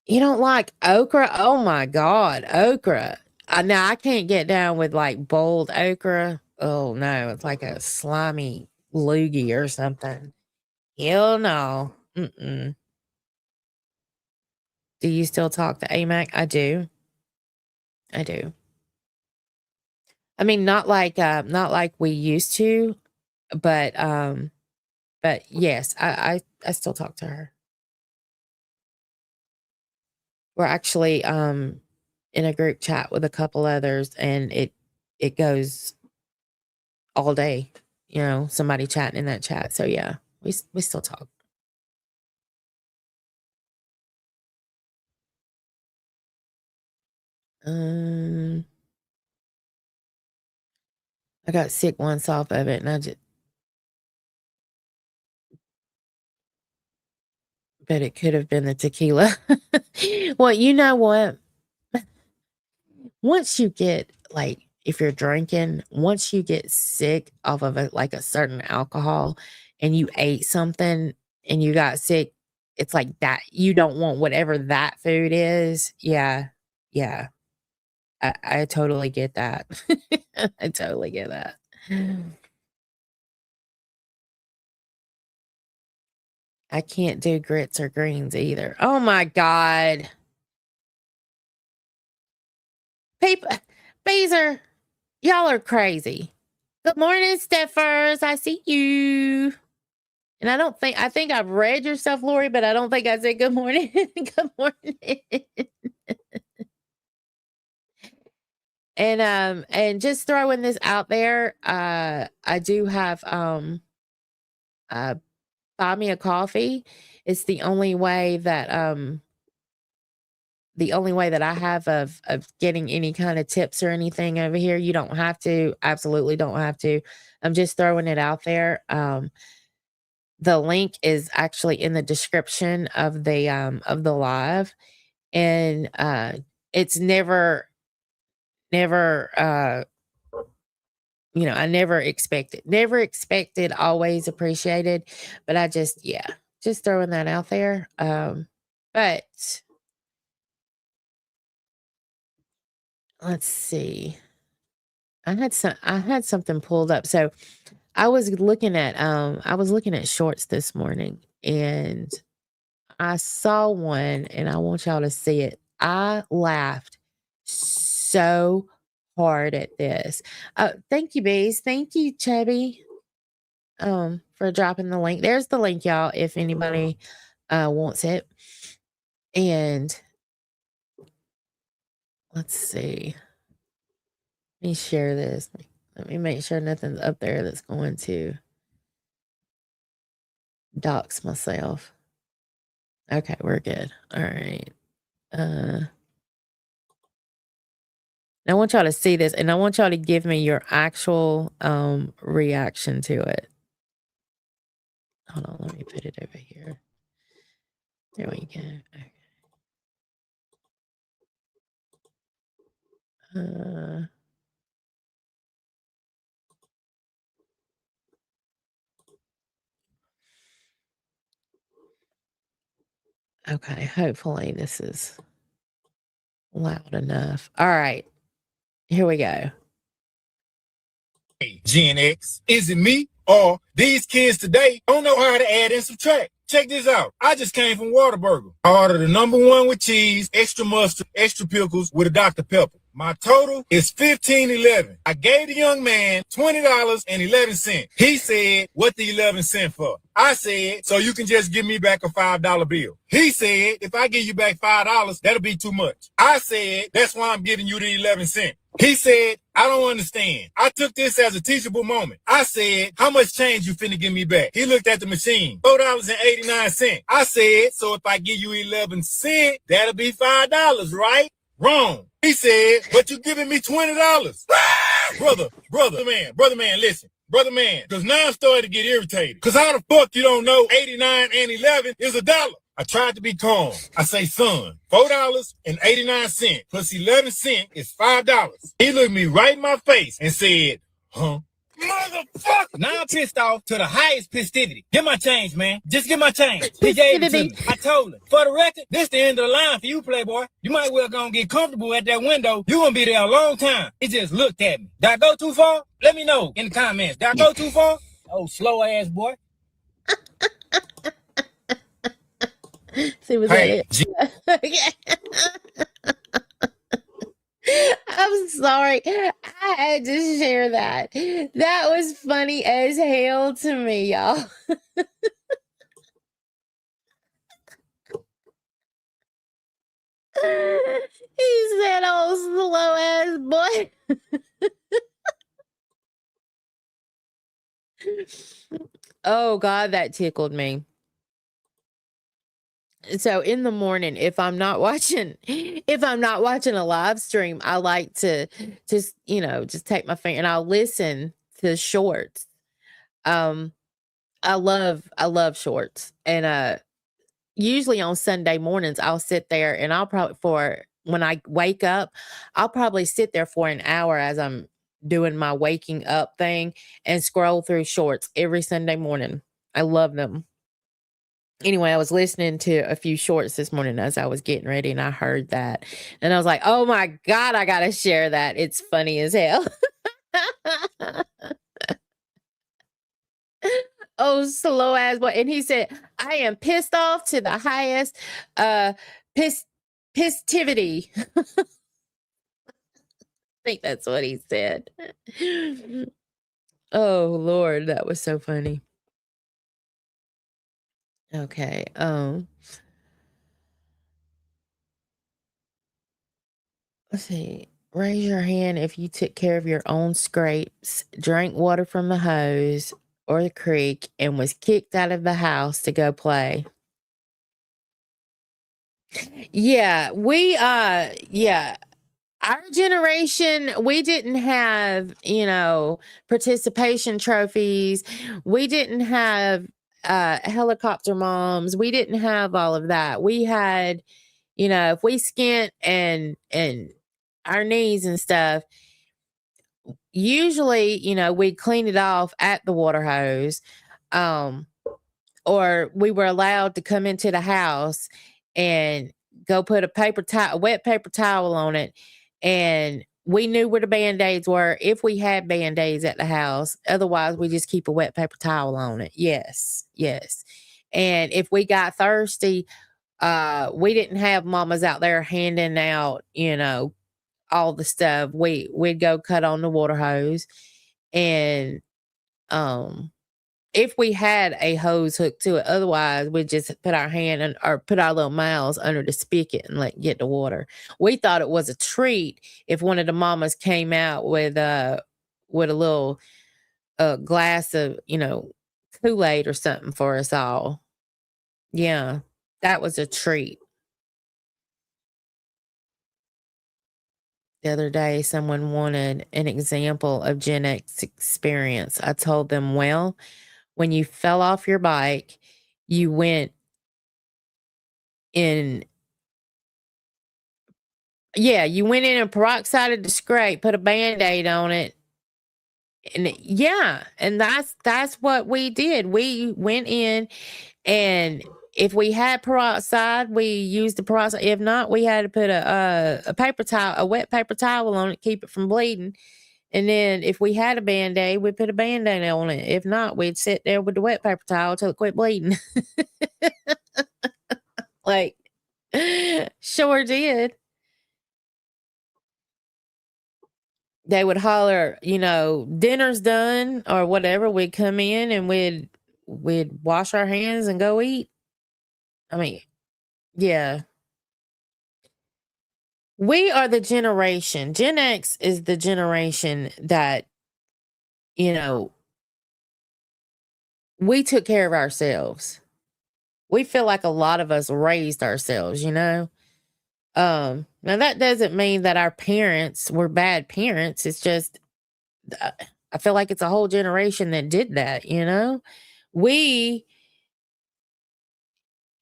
You don't like okra? Oh my God, okra. Now I can't get down with like boiled okra. Oh no, it's like a slimy loogie or something. Hell no. Mm-mm. Do you still talk to AMAC? I do. I do. I mean, not like we used to, but yes, I still talk to her. We're actually in a group chat with a couple others, and it goes all day, somebody chatting in that chat. So yeah, we still talk. Um, I got sick once off of it, and but it could have been the tequila. Well, you know what? Once you get like, if you're drinking, once you get sick off of like a certain alcohol, and you ate something and you got sick, it's like that. You don't want whatever that food is. Yeah. Yeah. I totally get that. I totally get that. I can't do grits or greens either. Oh my God. People, Beezer, y'all are crazy. Good morning, Steffers. I see you. And I think I've read your stuff, Lori, but I don't think I said good morning. Good morning. And just throwing this out there, I do have uh buy me a coffee. It's the only way that the only way that I have of getting any kind of tips or anything over here. You don't have to, absolutely don't have to. I'm just throwing it out there. The link is actually in the description of the live, and it's never I never expected, always appreciated, but I just, yeah, just throwing that out there. But let's see. I had something pulled up. So I was looking at shorts this morning, and I saw one, and I want y'all to see it. I laughed so hard at this. Thank you, Bees. Thank you, Chubby, for dropping the link. There's the link, y'all, if anybody wants it. And let's see. Let me share this. Let me make sure nothing's up there that's going to dox myself. Okay, we're good. All right. I want y'all to see this, and I want y'all to give me your actual reaction to it. Hold on, let me put it over here. There we go. Okay, hopefully this is loud enough. All right, here we go.
Gen X, is it me or these kids today don't know how to add and subtract? Check this out. I just came from Whataburger. I ordered the #1 with cheese, extra mustard, extra pickles with a Dr. Pepper. My total is $15.11. I gave the young man $20.11. He said, what the 11 cent for? I said, so you can just give me back a $5 bill. He said, if I give you back $5, that'll be too much. I said, that's why I'm giving you the 11 cent. He said, I don't understand. I took this as a teachable moment. I said, how much change you finna give me back? He looked at the machine, $4.89. I said, so if I give you 11 cents, that'll be $5, right? Wrong. He said, but you giving me $20. brother man, listen. Brother man, because now I'm starting to get irritated. Because how the fuck you don't know 89 and 11 is $1? I tried to be calm. I say, son, $4.89 plus 11 cents is $5. He looked me right in my face and said, huh? Motherfucker! Now I'm pissed off to the highest festivity. Get my change, man. Just get my change. He gave it to me. I told him. For the record, this the end of the line for you, playboy. You might well go and get comfortable at that window. You gonna be there a long time. He just looked at me. Did I go too far? Let me know in the comments. Did I go too far? Oh, slow ass boy.
See, was that it? I'm sorry. I had to share that. That was funny as hell to me, y'all. He said, oh, slow ass boy. Oh, God, that tickled me. So in the morning, if I'm not watching a live stream, I like to just, just take my finger and I'll listen to shorts. I love shorts. And usually on Sunday mornings, I'll sit there and I'll probably when I wake up, I'll probably sit there for an hour as I'm doing my waking up thing and scroll through shorts every Sunday morning. I love them. Anyway, I was listening to a few shorts this morning as I was getting ready, and I heard that. And I was like, oh my God, I got to share that. It's funny as hell. Oh, slow ass boy. And he said, I am pissed off to the highest pistivity. I think that's what he said. Oh, Lord, that was so funny. Okay. Let's see. Raise your hand if you took care of your own scrapes, drank water from the hose or the creek, and was kicked out of the house to go play. Yeah, yeah. Our generation, we didn't have, participation trophies. We didn't have helicopter moms. We didn't have all of that. We had, if we skint and our knees and stuff, usually, we'd clean it off at the water hose. Um, or we were allowed to come into the house and go put a wet paper towel on it. And we knew where the band-aids were if we had band-aids at the house. Otherwise, we just keep a wet paper towel on it. Yes, yes. And if we got thirsty, we didn't have mamas out there handing out, all the stuff. We'd go cut on the water hose. And if we had a hose hooked to it, otherwise we'd just put our hand or put our little mouths under the spigot and get the water. We thought it was a treat if one of the mamas came out with a little glass of, Kool-Aid or something for us all. Yeah, that was a treat. The other day, someone wanted an example of Gen X experience. I told them, well, when you fell off your bike, you went in you went in and peroxided the scrape, put a Band-Aid on it. And that's what we did. We went in, and if we had peroxide, we used the peroxide. If not, we had to put a paper towel, a wet paper towel on it, keep it from bleeding. And then if we had a Band-Aid, we'd put a Band-Aid on it. If not, we'd sit there with the wet paper towel till it quit bleeding. Like, sure did. They would holler, dinner's done or whatever. We'd come in and we'd wash our hands and go eat. I mean, yeah. We are the generation. Gen X is the generation that, we took care of ourselves. We feel like a lot of us raised ourselves, Now that doesn't mean that our parents were bad parents. It's just I feel like it's a whole generation that did that, We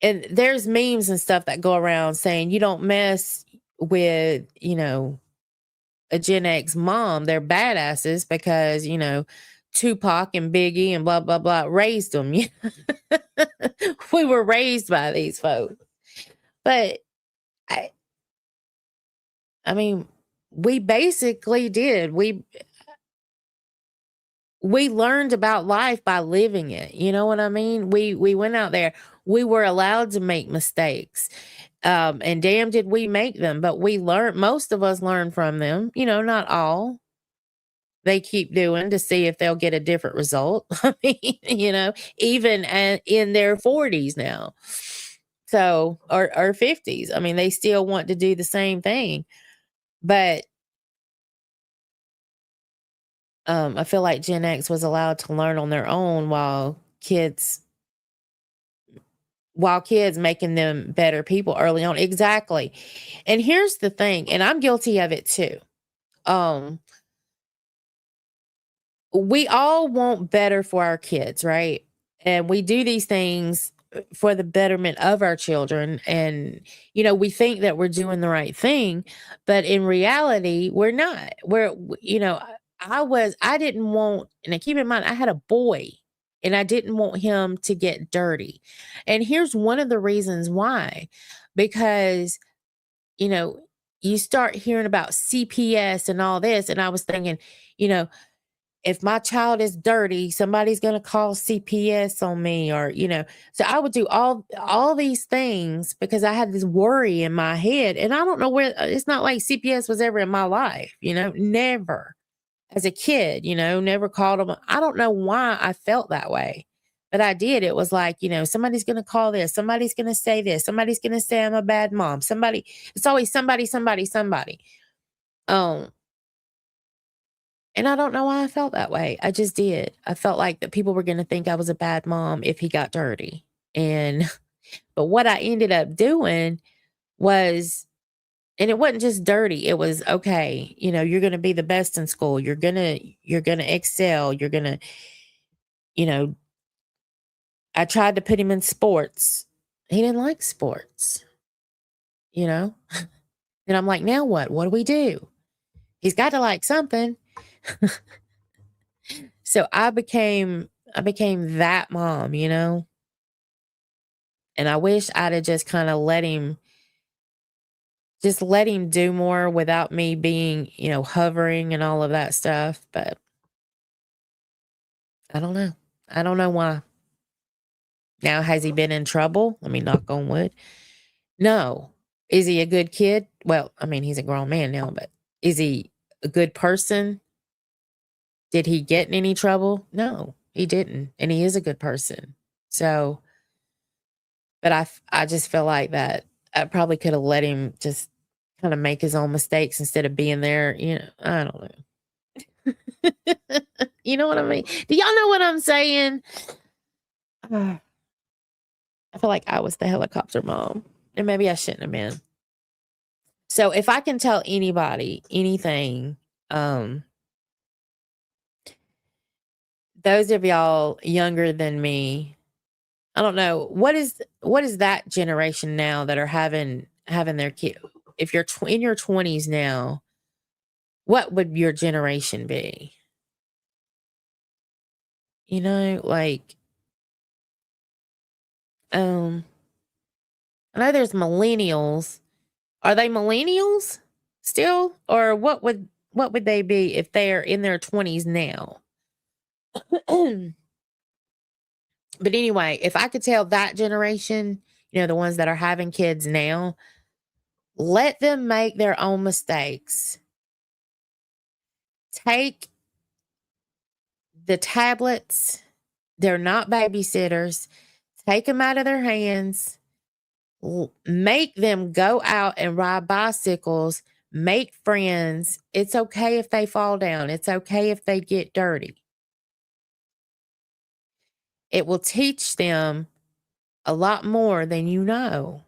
and there's memes and stuff that go around saying you don't mess with, a Gen X mom. They're badasses because, Tupac and Biggie and blah blah blah raised them. We were raised by these folks. But I mean, we basically did. We learned about life by living it. You know what I mean? We went out there. We were allowed to make mistakes. And damn did we make them, but we learned, most of us learn from them, not all. They keep doing to see if they'll get a different result. I mean, even in their 40s now. So, or 50s. I mean, they still want to do the same thing. But I feel like Gen X was allowed to learn on their own while kids making them better people early on. Exactly. And here's the thing, and I'm guilty of it too. We all want better for our kids, right? And we do these things for the betterment of our children. And, we think that we're doing the right thing, but in reality, we're not. I didn't want, and keep in mind, I had a boy and I didn't want him to get dirty. And here's one of the reasons why, because, you start hearing about CPS and all this. And I was thinking, if my child is dirty, somebody's going to call CPS on me, or, so I would do all these things because I had this worry in my head. And I don't know where, it's not like CPS was ever in my life, never. As a kid, never called them. I don't know why I felt that way, but I did. It was like, somebody's going to call this. Somebody's going to say this. Somebody's going to say I'm a bad mom. It's always somebody. And I don't know why I felt that way. I just did. I felt like that people were going to think I was a bad mom if he got dirty. But what I ended up doing was, and it wasn't just dirty. It was, okay, you're going to be the best in school. You're going to excel. You're going to, you know, I tried to put him in sports. He didn't like sports, And I'm like, now what? What do we do? He's got to like something. So I became that mom, And I wish I'd have just kind of let him do more without me being, hovering and all of that stuff. But I don't know. I don't know why. Now, has he been in trouble? I mean, knock on wood. No. Is he a good kid? Well, I mean, he's a grown man now, but is he a good person? Did he get in any trouble? No, he didn't. And he is a good person. So, but I just feel like that I probably could have let him just kind of make his own mistakes instead of being there. I don't know. You know what I mean? Do y'all know what I'm saying? I feel like I was the helicopter mom, and maybe I shouldn't have been. So if I can tell anybody anything, those of y'all younger than me, I don't know, what is that generation now that are having their kid? If you're in your 20s now, what would your generation be? Like, I know there's millennials. Are they millennials still? Or what would they be if they're in their 20s now? But anyway, if I could tell that generation, the ones that are having kids now, let them make their own mistakes. Take the tablets. They're not babysitters. Take them out of their hands. Make them go out and ride bicycles. Make friends. It's okay if they fall down. It's okay if they get dirty. It will teach them a lot more than you know.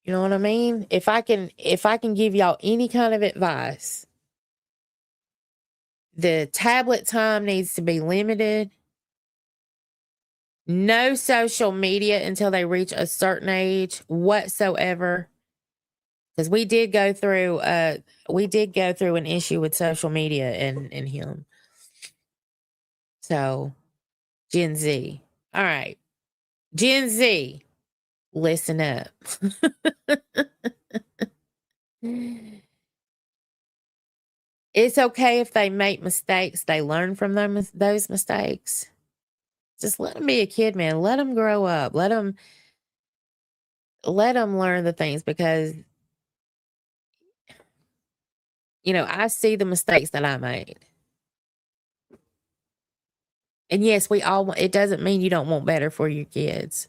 You know what I mean? If I can give y'all any kind of advice, the tablet time needs to be limited. No social media until they reach a certain age whatsoever. Because we did go through an issue with social media and him. So, Gen Z. All right. Gen Z, listen up. It's okay if they make mistakes. They learn from those mistakes. Just let them be a kid, man. Let them grow up. Let them learn the things, because I see the mistakes that I made. And yes, it doesn't mean you don't want better for your kids.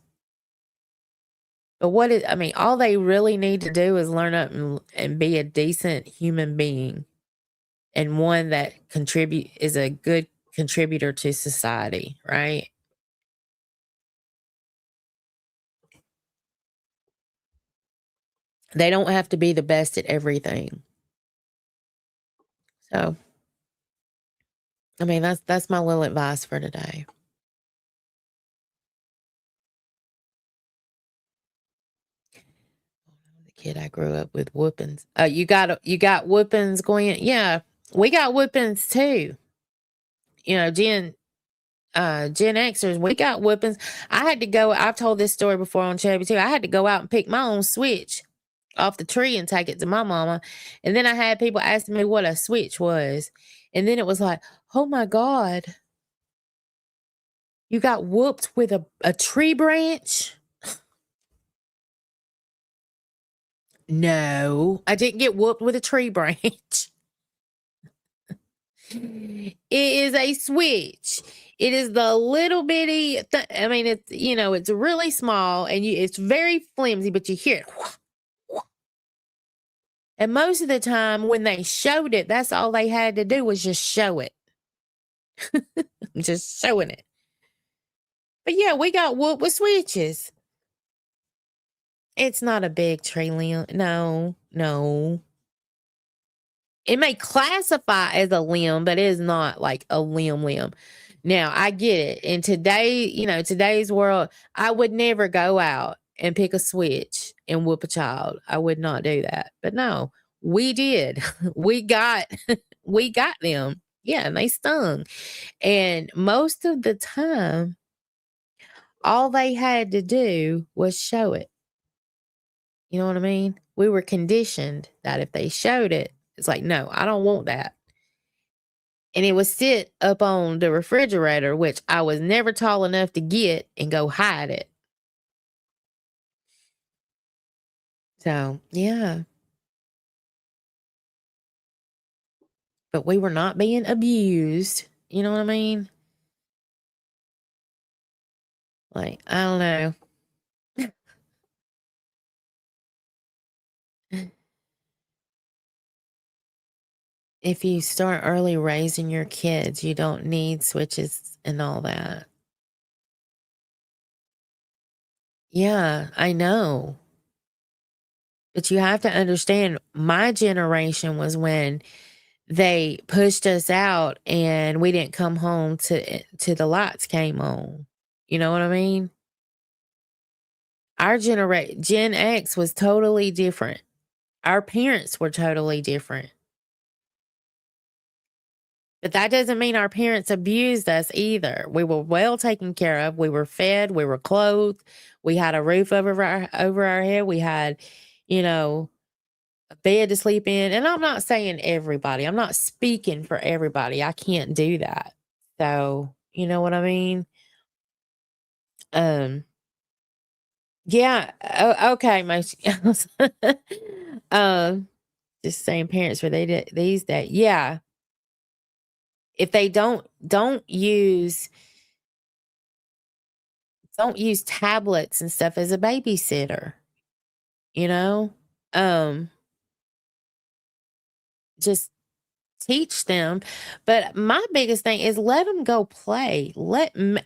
But all they really need to do is learn up and be a decent human being, and one that is a good contributor to society, right? They don't have to be the best at everything. So, I mean, that's my little advice for today. The kid I grew up with whoopings. You got whoopings going. Yeah, we got whoopings too. Gen Xers, we got whoopings. I had to go. I've told this story before on Chubby too. I had to go out and pick my own switch off the tree and take it to my mama. And then I had people asking me what a switch was. And then it was like, oh my God, you got whooped with a tree branch? No, I didn't get whooped with a tree branch. It is a switch. It is the little bitty, I mean, it's, it's really small and it's very flimsy, but you hear it. And most of the time when they showed it, that's all they had to do was just show it. Just showing it. But yeah, we got whooped with switches. It's not a big tree limb. No, no. It may classify as a limb, but it is not like a limb. Now, I get it. In today's world, I would never go out and pick a switch and whoop a child. I would not do that. But no, we did. We got we got them. Yeah, and they stung. And most of the time, all they had to do was show it. You know what I mean? We were conditioned that if they showed it, it's like, no, I don't want that. And it would sit up on the refrigerator, which I was never tall enough to get and go hide it. So, yeah. But we were not being abused. You know what I mean? Like, I don't know. If you start early raising your kids, you don't need switches and all that. Yeah, I know. But you have to understand, my generation was when they pushed us out and we didn't come home to the lights came on. You know what I mean? Our Gen X was totally different. Our parents were totally different. But that doesn't mean our parents abused us either. We were well taken care of. We were fed. We were clothed. We had a roof over our head. We had, you know, a bed to sleep in. And I'm not saying everybody. I'm not speaking for everybody. I can't do that. So, you know what I mean? Um, yeah. Okay, um, just saying parents for these days. Yeah. If they don't use tablets and stuff as a babysitter, you know? Um, just teach them. But my biggest thing is let them go play.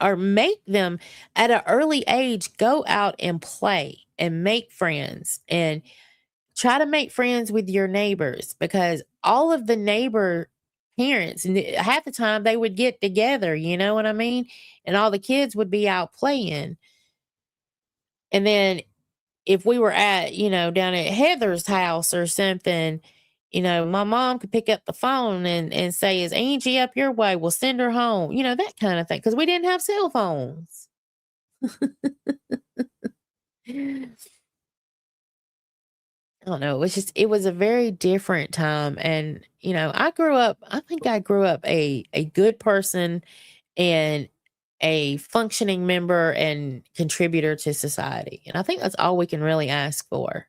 Or make them at an early age go out and play and make friends and try to make friends with your neighbors, because all of the neighbor parents, half the time they would get together, you know what I mean? And all the kids would be out playing. And then if we were down at Heather's house or something, my mom could pick up the phone and say, "Is Angie up your way? We'll send her home." That kind of thing. Because we didn't have cell phones. I don't know. It was a very different time. And, I think I grew up a good person and a functioning member and contributor to society. And I think that's all we can really ask for.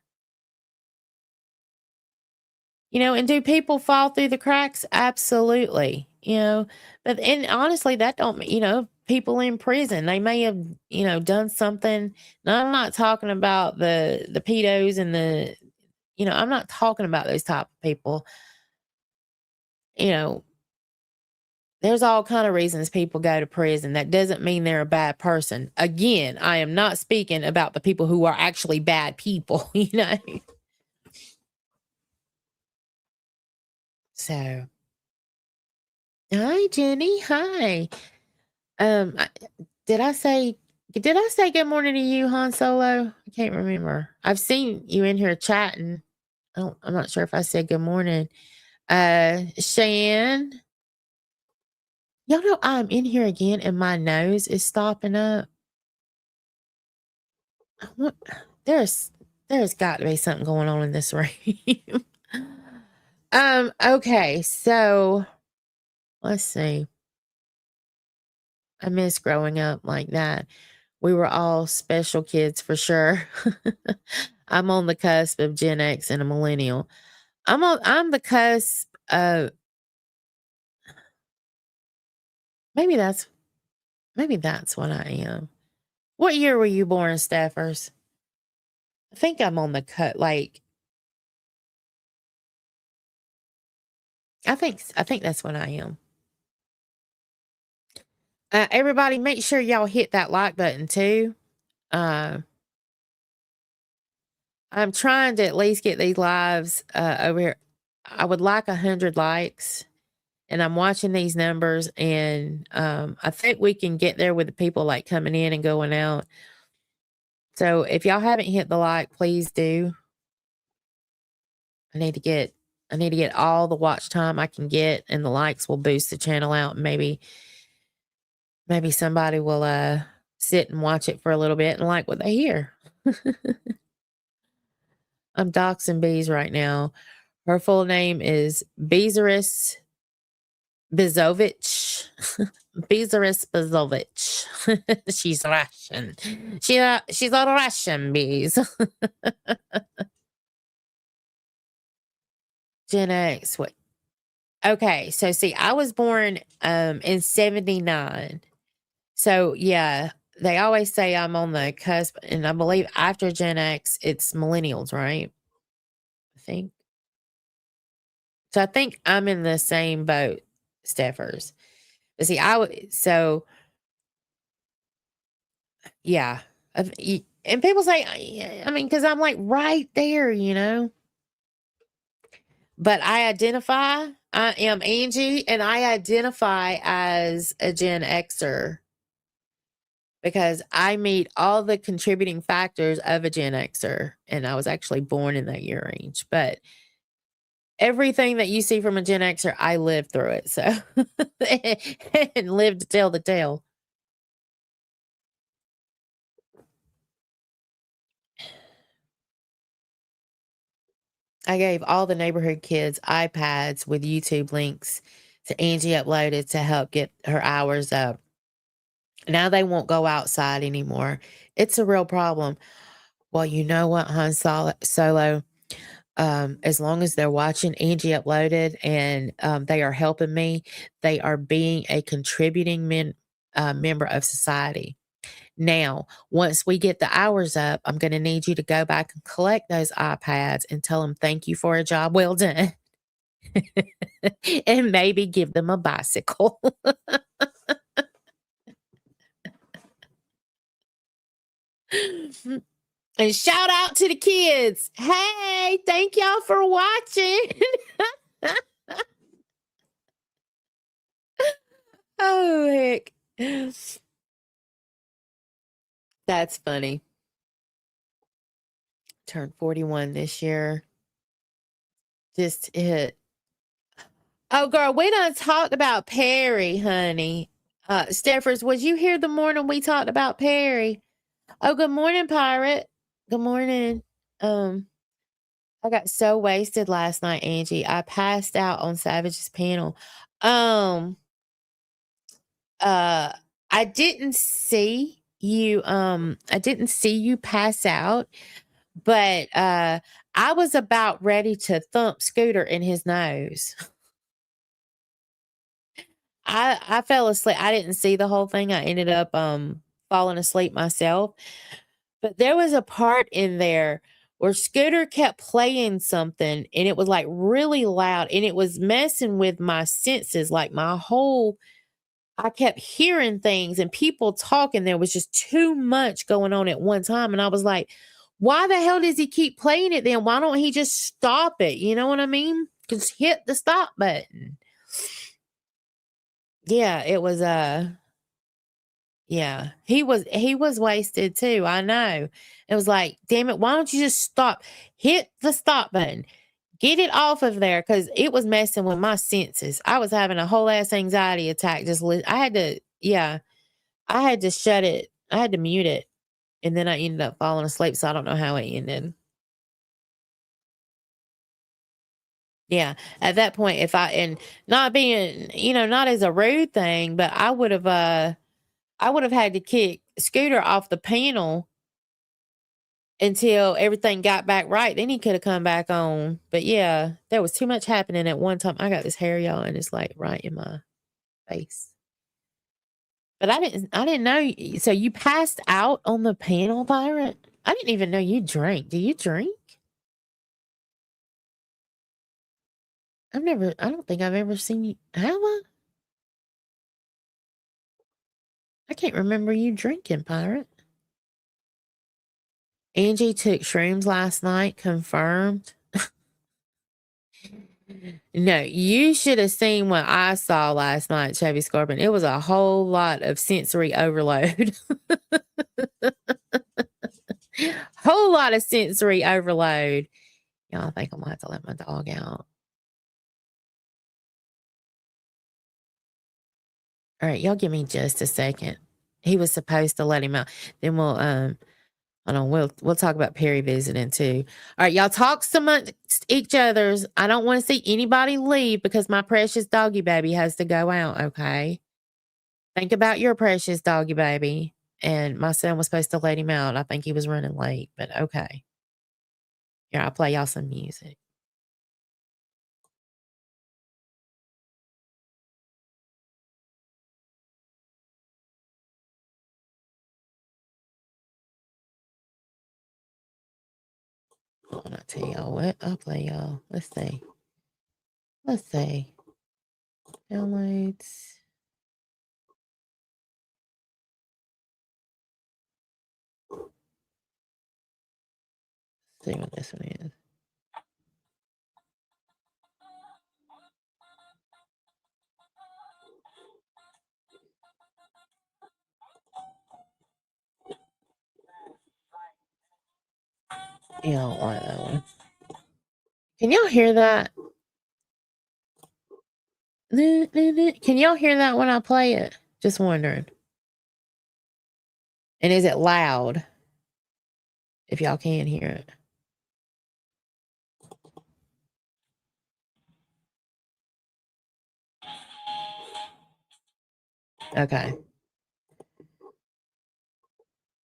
And do people fall through the cracks? Absolutely. And honestly, that don't, people in prison, they may have, done something. Now, I'm not talking about the pedos and I'm not talking about those type of people. You know, there's all kind of reasons people go to prison. That doesn't mean they're a bad person. Again, I am not speaking about the people who are actually bad people, So, hi, Jenny. Hi. Um, I- did I say good morning to you, Han Solo? I can't remember. I've seen you in here chatting. I'm not sure if I said good morning. Shan, y'all know I'm in here again and my nose is stopping up. What? There's there's got to be something going on in this room. Okay, so let's see. I miss growing up like that. We were all special kids for sure. I'm on the cusp of Gen X and a millennial. I'm the cusp of maybe that's maybe that's what I am. What year were you born, Staffers? I think I'm on the cut I think that's what I am. Everybody make sure y'all hit that like button too. Uh I'm trying to at least get these lives over here. I would like 100 likes, and I'm watching these numbers, and I think we can get there with the people like coming in and going out. So if y'all haven't hit the like, please do. I need to get all the watch time I can get, and the likes will boost the channel out. And maybe somebody will sit and watch it for a little bit and like what they hear. I'm doxing Bees right now. Her full name is Bezaris Bizovich. Bezaris Bizovich. She's Russian. She's a Russian Bees. Gen X. What? Okay, so see, I was born in 79. So yeah, they always say I'm on the cusp, and I believe after Gen X, it's millennials, right? I think. So I think I'm in the same boat, Steffers. But see, yeah. And people say, I mean, because I'm like right there, you know. But I am Angie, and I identify as a Gen Xer because I meet all the contributing factors of a Gen Xer, and I was actually born in that year range. But everything that you see from a Gen Xer, I lived through it, so and lived to tell the tale. I gave all the neighborhood kids iPads with YouTube links to Angie uploaded to help get her hours up. Now they won't go outside anymore. It's a real problem. Well, you know what, Han Solo? As long as they're watching Angie uploaded and they are helping me, they are being a contributing member of society. Now, once we get the hours up, I'm going to need you to go back and collect those iPads and tell them thank you for a job well done. And maybe give them a bicycle. And shout out to the kids. Hey, thank y'all for watching. Oh, heck. That's funny. Turned 41 this year. Just hit. Oh, girl, we done talked about Perry, honey. Steffers, was you here the morning we talked about Perry? Oh, good morning, Pirate. Good morning. I got so wasted last night, Angie. I passed out on Savage's panel. Um, I didn't see you. I didn't see you pass out, but I was about ready to thump Scooter in his nose. I fell asleep. I didn't see the whole thing. I ended up falling asleep myself. But there was a part in there where Scooter kept playing something, and it was like really loud, and it was messing with my senses. Like I kept hearing things and people talking. There was just too much going on at one time. And I was like, why the hell does he keep playing it then? Why don't he just stop it? You know what I mean? Just hit the stop button. Yeah, it was yeah, he was wasted too. I know. It was like, damn it, why don't you just stop? Hit the stop button. Get it off of there, because it was messing with my senses. I was having a whole ass anxiety attack. I had to, yeah, I had to shut it. I had to mute it. And then I ended up falling asleep. So I don't know how it ended. Yeah. At that point, and not being, not as a rude thing, but I would have had to kick Scooter off the panel until everything got back right. Then he could have come back on. But yeah, there was too much happening at one time. I got this hair, y'all, and it's like right in my face. But I didn't know. So you passed out on the panel, Pirate? I didn't even know you drank. Do you drink? I don't think I've ever seen you. Have I? I can't remember you drinking, Pirate. Angie took shrooms last night, confirmed. No, you should have seen what I saw last night, Chubby Scorpion. It was a whole lot of sensory overload. Whole lot of sensory overload. Y'all, I think I'm gonna have to let my dog out. All right, y'all give me just a second. He was supposed to let him out. Then we'll hold on, we'll talk about Perry visiting too. All right, y'all talk amongst each other's. I don't want to see anybody leave because my precious doggy baby has to go out, okay? Think about your precious doggy baby. And my son was supposed to let him out. I think he was running late, but okay. Here, I'll play y'all some music. Hold on, I'll tell y'all what. I'll play y'all. Let's see. Downloads. Let's see what this one is. Yeah, I don't like that one. Can y'all hear that? Can y'all hear that when I play it? Just wondering. And is it loud? If y'all can hear it. Okay.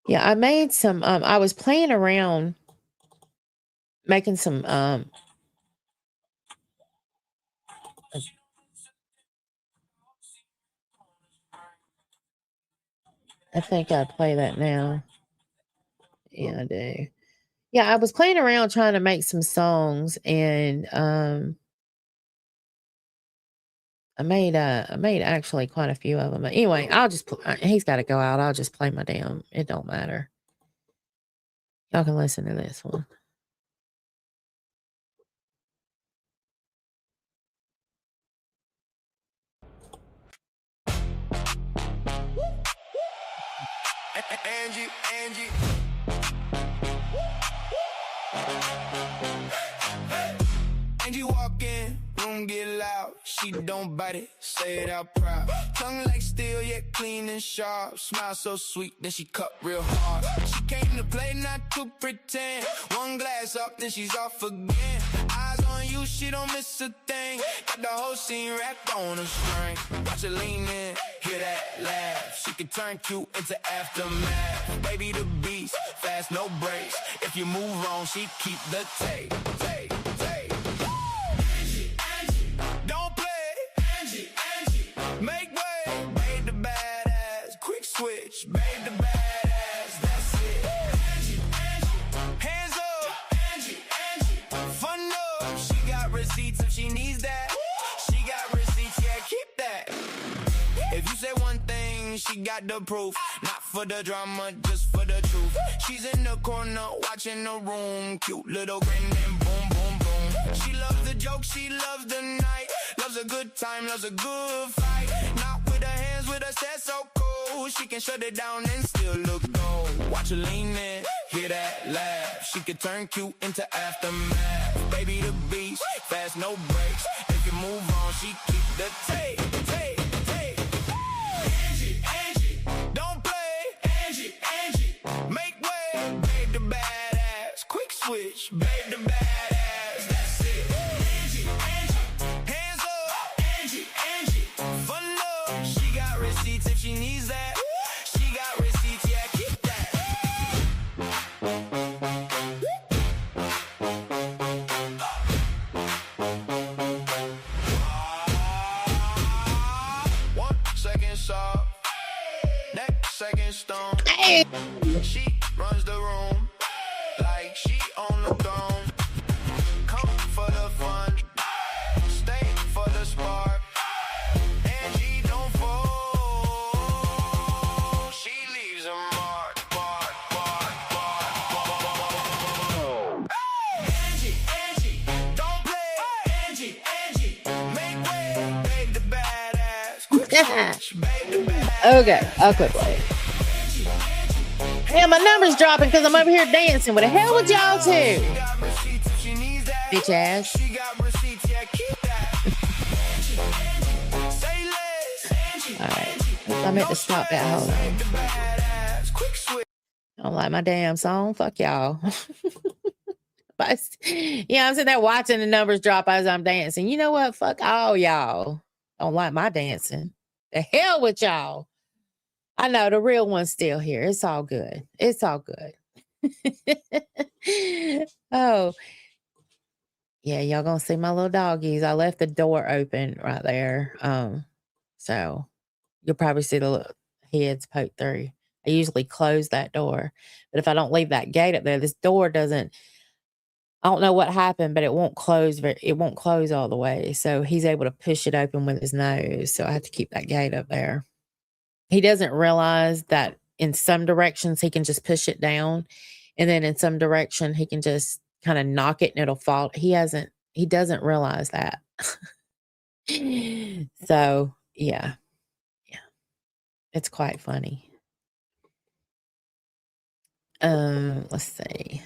Yeah, I made some, I was playing around making some, I think I'd play that now. Yeah, I do. Yeah, I was playing around trying to make some songs and, I made actually quite a few of them. But anyway, I'll just, he's got to go out. I'll just play my damn, it don't matter. Y'all can listen to this one.
Angie. Angie walk in, room get loud. She don't bite it, say it out proud. Tongue like steel, yet clean and sharp. Smile so sweet, then she cut real hard. She came to play, not to pretend. One glass up, then she's off again. Eyes on you, she don't miss a thing. Got the whole scene wrapped on a string. Watch her lean in, hear that laugh. She can turn cute into aftermath. Baby the beast, fast no brakes. If you move wrong, she keep the tape. Don't play, Angie. Make way, babe the badass. Quick switch, babe the badass. That's it. Angie. Hands up, Angie. Fun up, she got receipts if she needs that. She got receipts, yeah, keep that. If you say one thing, she got the proof. Not for the drama, just for the truth. She's in the corner, watching the room. Cute little grin and boom, boom, boom. She loves the joke, she loves the night. Loves a good time, loves a good fight. Not with her hands, with her set so cool. She can shut it down and still look gold. Watch her lean in, hear that laugh. She can turn cute into aftermath. Baby the beast, fast no brakes. If you move on, she keep the tape. Angie, don't play, Angie. Make way, babe the badass. Quick switch, babe the badass. That's it. Angie. Hands up, Angie. Fun love, she got receipts if she needs that. She got receipts, yeah, keep that. One second soft, next second stone.
Hey.
She runs the room like she on the throne. Come for the fun, stay for the spark. Angie don't fall, she leaves a mark.
Okay, I'll quit playing. Yeah, my number's dropping because I'm over here dancing. What the hell would y'all too? Bitch ass. Alright. I meant to stop that. Hold on. I don't like my damn song. Fuck y'all. But yeah, I'm sitting there watching the numbers drop as I'm dancing. You know what? Fuck all y'all. Don't like my dancing. The hell with y'all. I know the real one's still here. It's all good. It's all good. Oh, yeah, y'all gonna see my little doggies. I left the door open right there. So you'll probably see the little heads poke through. I usually close that door, but if I don't leave that gate up there, this door doesn't. I don't know what happened, but it won't close. It won't close all the way. So he's able to push it open with his nose. So I have to keep that gate up there. He doesn't realize that in some directions he can just push it down, and then in some direction he can just kind of knock it and it'll fall. He doesn't realize that. So yeah. It's quite funny. Let's see.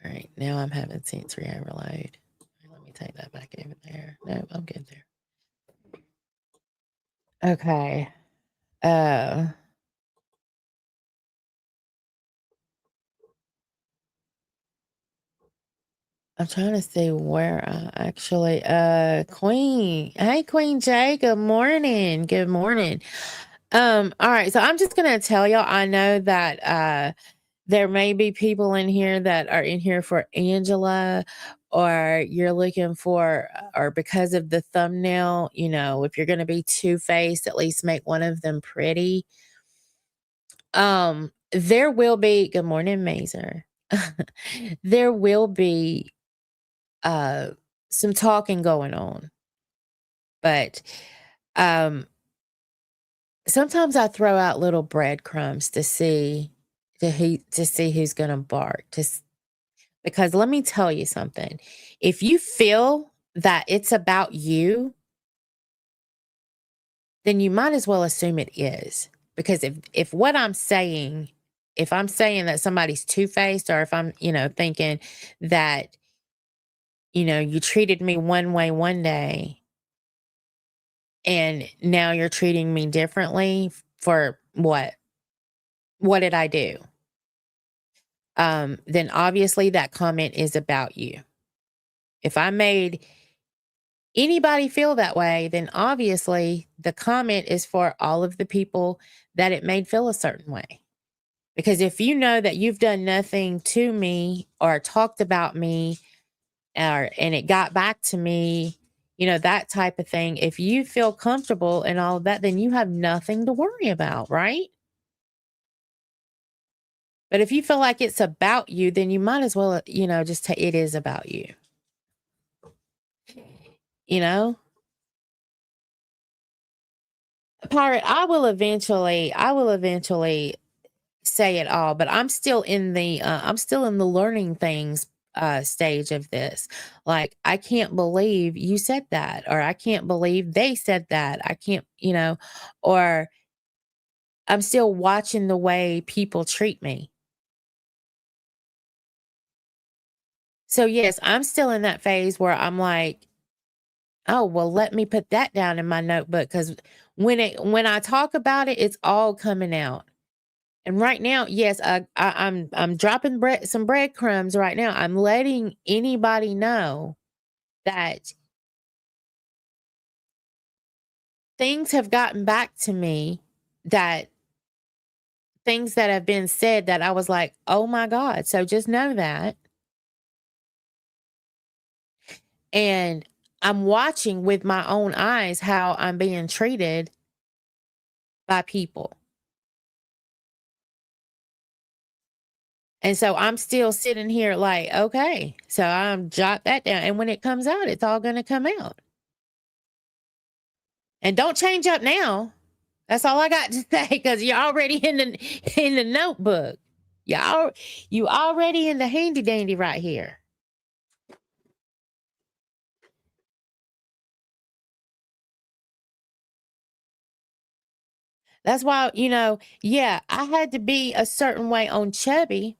All right, now I'm having sensory overload. Let me take that back over there. No, I'm good there. Okay. I'm trying to see where I actually Queen. Hey Queen J, good morning. Good morning. All right, so I'm just gonna tell y'all, I know that there may be people in here that are in here for Angela, or you're looking for, or because of the thumbnail, if you're gonna be two-faced, at least make one of them pretty. There will be, good morning, Mazer. There will be some talking going on. But sometimes I throw out little breadcrumbs to see who's going to bark. Because let me tell you something. If you feel that it's about you, then you might as well assume it is. Because if what I'm saying, if I'm saying that somebody's two-faced, or if I'm, thinking that, you treated me one way one day and now you're treating me differently for what? What did I do? Then obviously that comment is about you. If I made anybody feel that way, then obviously the comment is for all of the people that it made feel a certain way. Because if you know that you've done nothing to me or talked about me, and it got back to me, that type of thing, if you feel comfortable and all of that, then you have nothing to worry about, right? But if you feel like it's about you, then you might as well, just it is about you. Pirate, I will eventually say it all, but I'm still in the learning things stage of this. Like, I can't believe you said that, or I can't believe they said that. I can't, or I'm still watching the way people treat me. So yes, I'm still in that phase where I'm like, oh, well, let me put that down in my notebook, because when I talk about it, it's all coming out. And right now, yes, I'm dropping some breadcrumbs right now. I'm letting anybody know that things have gotten back to me, that things that have been said that I was like, oh my God. So just know that. And I'm watching with my own eyes how I'm being treated by people. And so I'm still sitting here like, okay, so I'm jot that down. And when it comes out, it's all going to come out. And don't change up now. That's all I got to say, because you're already in the notebook. You already in the handy dandy right here. That's why, yeah, I had to be a certain way on Chubby.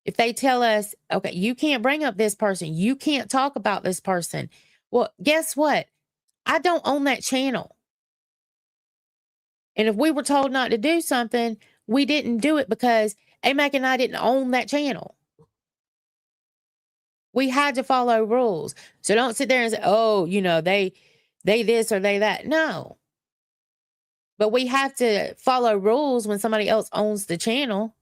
If they tell us, okay, you can't bring up this person, you can't talk about this person. Well, guess what? I don't own that channel. And if we were told not to do something, we didn't do it because AMAC and I didn't own that channel. We had to follow rules. So don't sit there and say, oh, they this or they that. No. But we have to follow rules when somebody else owns the channel.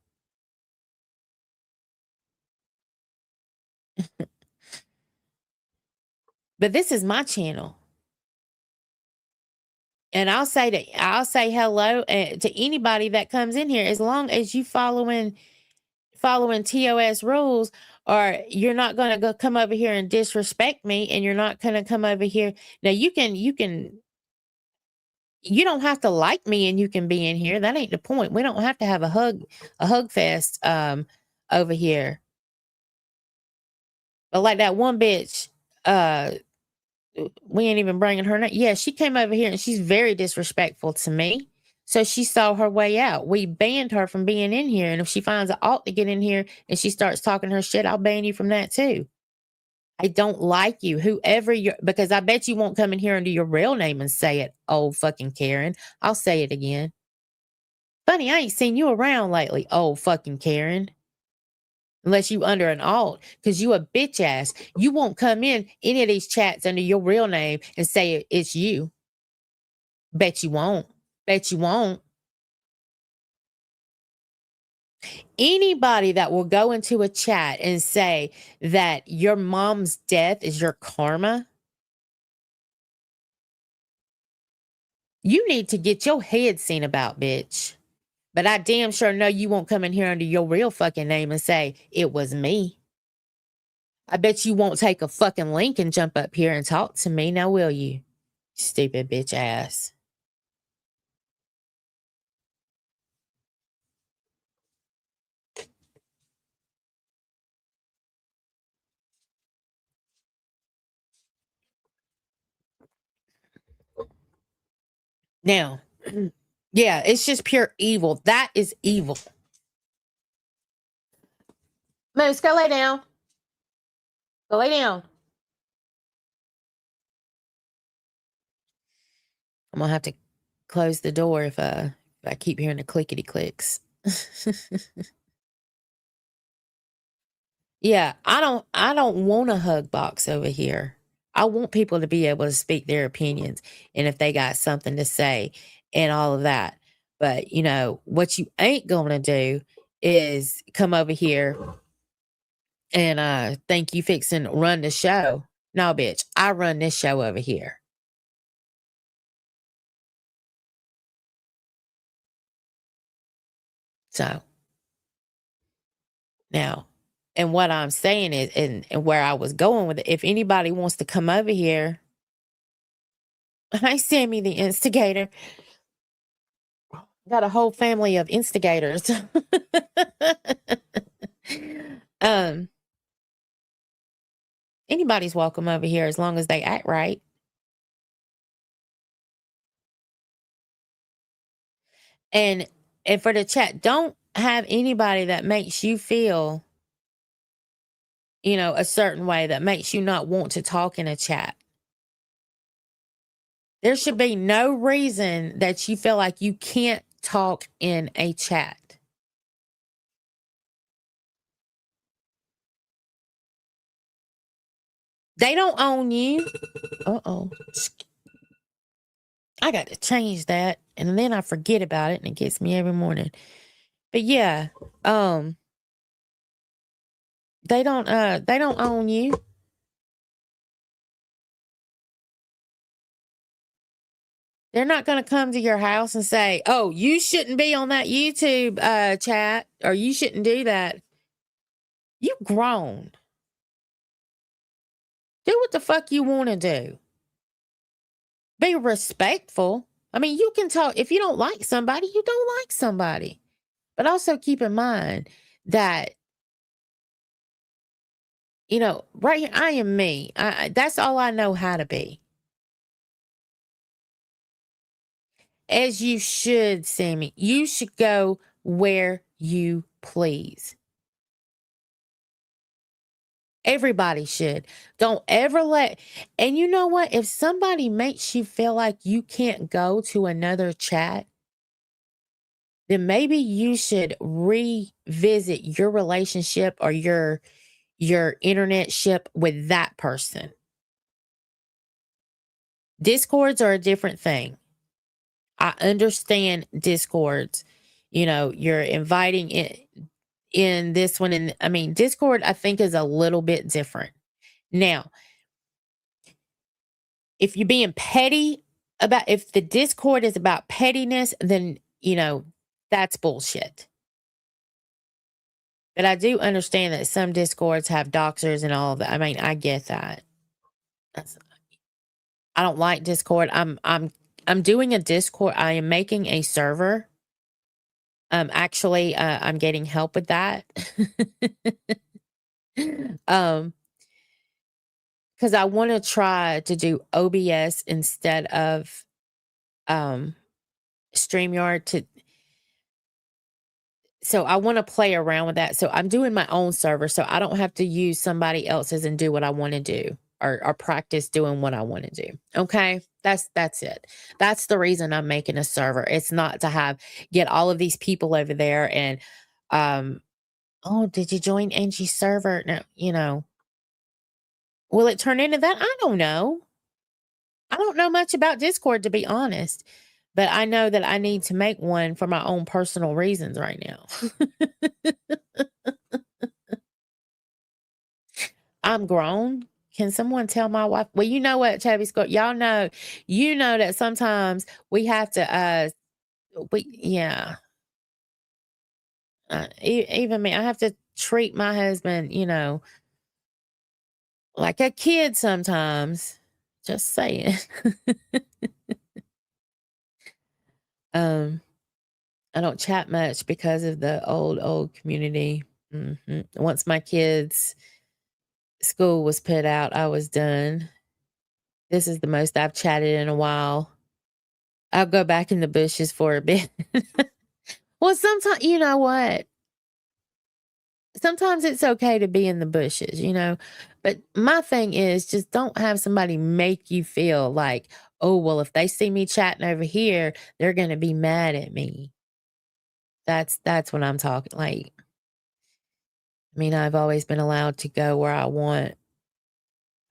But this is my channel. And I'll say hello to anybody that comes in here, as long as you following TOS rules, or you're not going to go come over here and disrespect me, and you're not going to come over here. Now you don't have to like me and you can be in here. That ain't the point. We don't have to have a hug fest over here. But like that one bitch, we ain't even bringing her name. Yeah, she came over here and she's very disrespectful to me. So she saw her way out. We banned her from being in here. And if she finds an alt to get in here and she starts talking her shit, I'll ban you from that too. I don't like you, whoever you're, because I bet you won't come in here under your real name and say it, old fucking Karen. I'll say it again. Funny, I ain't seen you around lately, old fucking Karen. Unless you under an alt, because you a bitch ass. You won't come in any of these chats under your real name and say it's you. Bet you won't. Bet you won't. Anybody that will go into a chat and say that your mom's death is your karma, you need to get your head seen about, bitch. But I damn sure know you won't come in here under your real fucking name and say it was me. I bet you won't take a fucking link and jump up here and talk to me. Now, will you? Stupid bitch ass. Now, yeah, it's just pure evil. That is evil. Moose, go lay down. Go lay down. I'm gonna have to close the door if I keep hearing the clickety clicks. Yeah, I don't want a hug box over here. I want people to be able to speak their opinions and if they got something to say and all of that. But what you ain't gonna do is come over here and think you fixing run the show. No, bitch, I run this show over here. So now, and what I'm saying is, and where I was going with it, if anybody wants to come over here, hi, Sammy the instigator. Got a whole family of instigators. Anybody's welcome over here as long as they act right. And for the chat, don't have anybody that makes you feel, a certain way that makes you not want to talk in a chat. There should be no reason that you feel like you can't talk in a chat. They don't own you. Uh-oh. I got to change that. And then I forget about it and it gets me every morning. But yeah, they don't own you. They're not going to come to your house and say, oh, you shouldn't be on that YouTube chat, or you shouldn't do that. You grown. Do what the fuck you want to do. Be respectful. I mean, you can talk. If you don't like somebody, you don't like somebody. But also keep in mind that, right here, I am me. That's all I know how to be. As you should, Sammy. You should go where you please. Everybody should. Don't ever and you know what? If somebody makes you feel like you can't go to another chat, then maybe you should revisit your relationship or your internet ship with that person. Discords are a different thing. I understand Discords. You're inviting in this one. And I mean, Discord, I think, is a little bit different. Now, if you're being petty if the Discord is about pettiness, then, that's bullshit. But I do understand that some Discords have doxers and all that. I mean, I get that. I don't like Discord. I'm doing a Discord. I am making a server. Actually, I'm getting help with that. Because I want to try to do OBS instead of StreamYard so I want to play around with that. So I'm doing my own server so I don't have to use somebody else's and do what I want to do or practice doing what I want to do. Okay. That's it. That's the reason I'm making a server. It's not to get all of these people over there and, oh, did you join Angie's server? No, will it turn into that? I don't know. I don't know much about Discord, to be honest. But I know that I need to make one for my own personal reasons right now. I'm grown. Can someone tell my wife? Well, you know what, Chubby Scott, y'all know, that sometimes we have to, yeah. Even me, I have to treat my husband, like a kid sometimes. Just saying. I don't chat much because of the old community. Once my kids' school was put out, I was done. This is the most I've chatted in a while. I'll go back in the bushes for a bit. Well, sometimes, you know what? Sometimes it's okay to be in the bushes, but my thing is just don't have somebody make you feel like, oh, well, if they see me chatting over here, they're going to be mad at me. That's what I'm talking. Like, I mean, I've always been allowed to go where I want.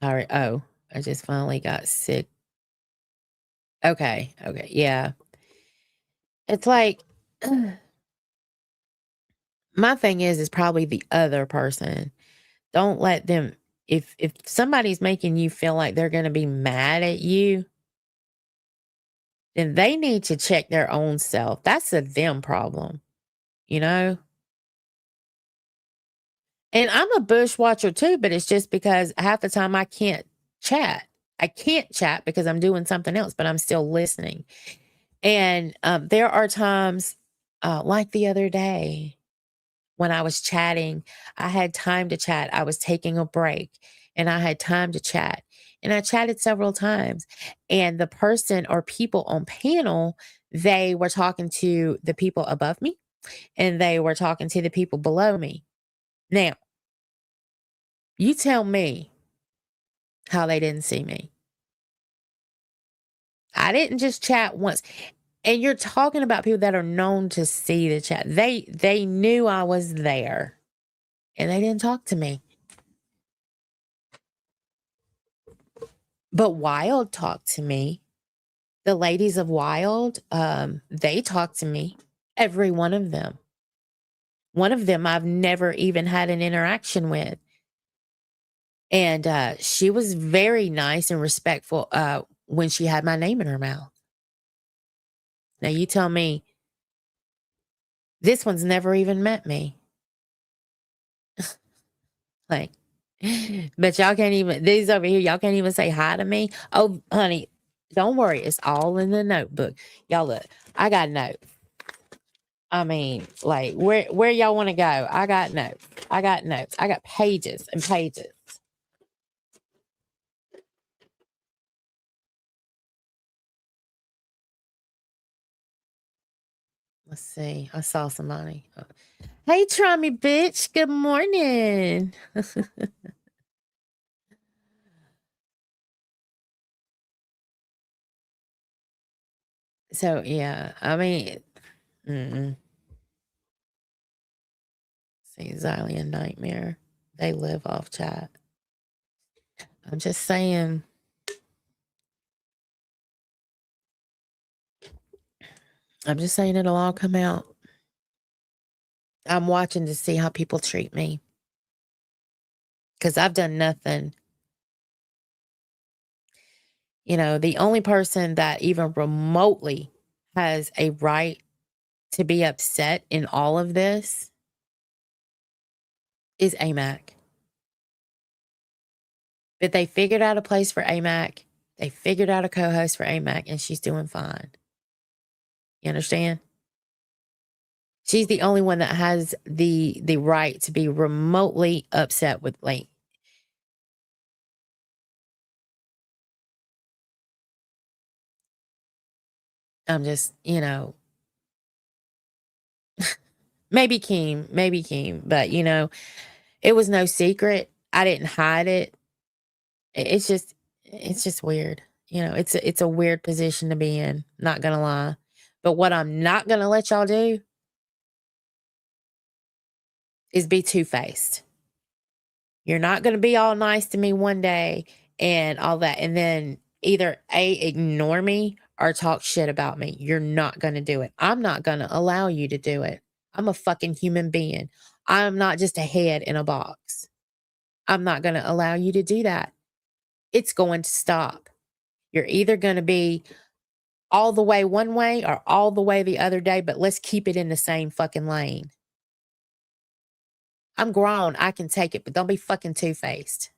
All right. Oh, I just finally got sick. Okay. Yeah. It's like, my thing is probably the other person. Don't let them, if somebody's making you feel like they're going to be mad at you, then they need to check their own self. That's a them problem, And I'm a bush watcher too, but it's just because half the time I can't chat. I can't chat because I'm doing something else, but I'm still listening. And there are times like the other day when I was chatting, I had time to chat. I was taking a break and I had time to chat. And I chatted several times. And the person or people on panel, they were talking to the people above me and they were talking to the people below me. Now, you tell me how they didn't see me. I didn't just chat once. And you're talking about people that are known to see the chat. They knew I was there and they didn't talk to me. But Wild talked to me. The ladies of Wild, they talked to me. Every one of them. One of them I've never even had an interaction with. And she was very nice and respectful when she had my name in her mouth. Now you tell me, this one's never even met me. Like, but y'all can't even, these over here, y'all can't even say hi to me. Oh, honey, don't worry. It's all in the notebook. Y'all look, I got notes. I mean, like, where y'all want to go? I got notes. I got pages and pages. Let's see. I saw somebody. Hey, Trummy bitch. Good morning. So, yeah, I mean, see, Xylian Nightmare. They live off chat. I'm just saying. I'm just saying it'll all come out. I'm watching to see how people treat me. Because I've done nothing. You know, the only person that even remotely has a right to be upset in all of this is AMAC. But they figured out a place for AMAC. They figured out a co-host for AMAC, and she's doing fine. You understand? She's the only one that has the right to be remotely upset with, like, I'm just, maybe Keem, but it was no secret. I didn't hide it. It's just weird. It's a weird position to be in, not gonna lie. But what I'm not gonna let y'all do is be two-faced. You're not gonna be all nice to me one day and all that, and then either ignore me or talk shit about me. You're not gonna do it. I'm not gonna allow you to do it. I'm a fucking human being. I'm not just a head in a box. I'm not gonna allow you to do that. It's going to stop. You're either gonna be all the way one way or all the way the other day, but let's keep it in the same fucking lane. I'm grown. I can take it, but don't be fucking two-faced.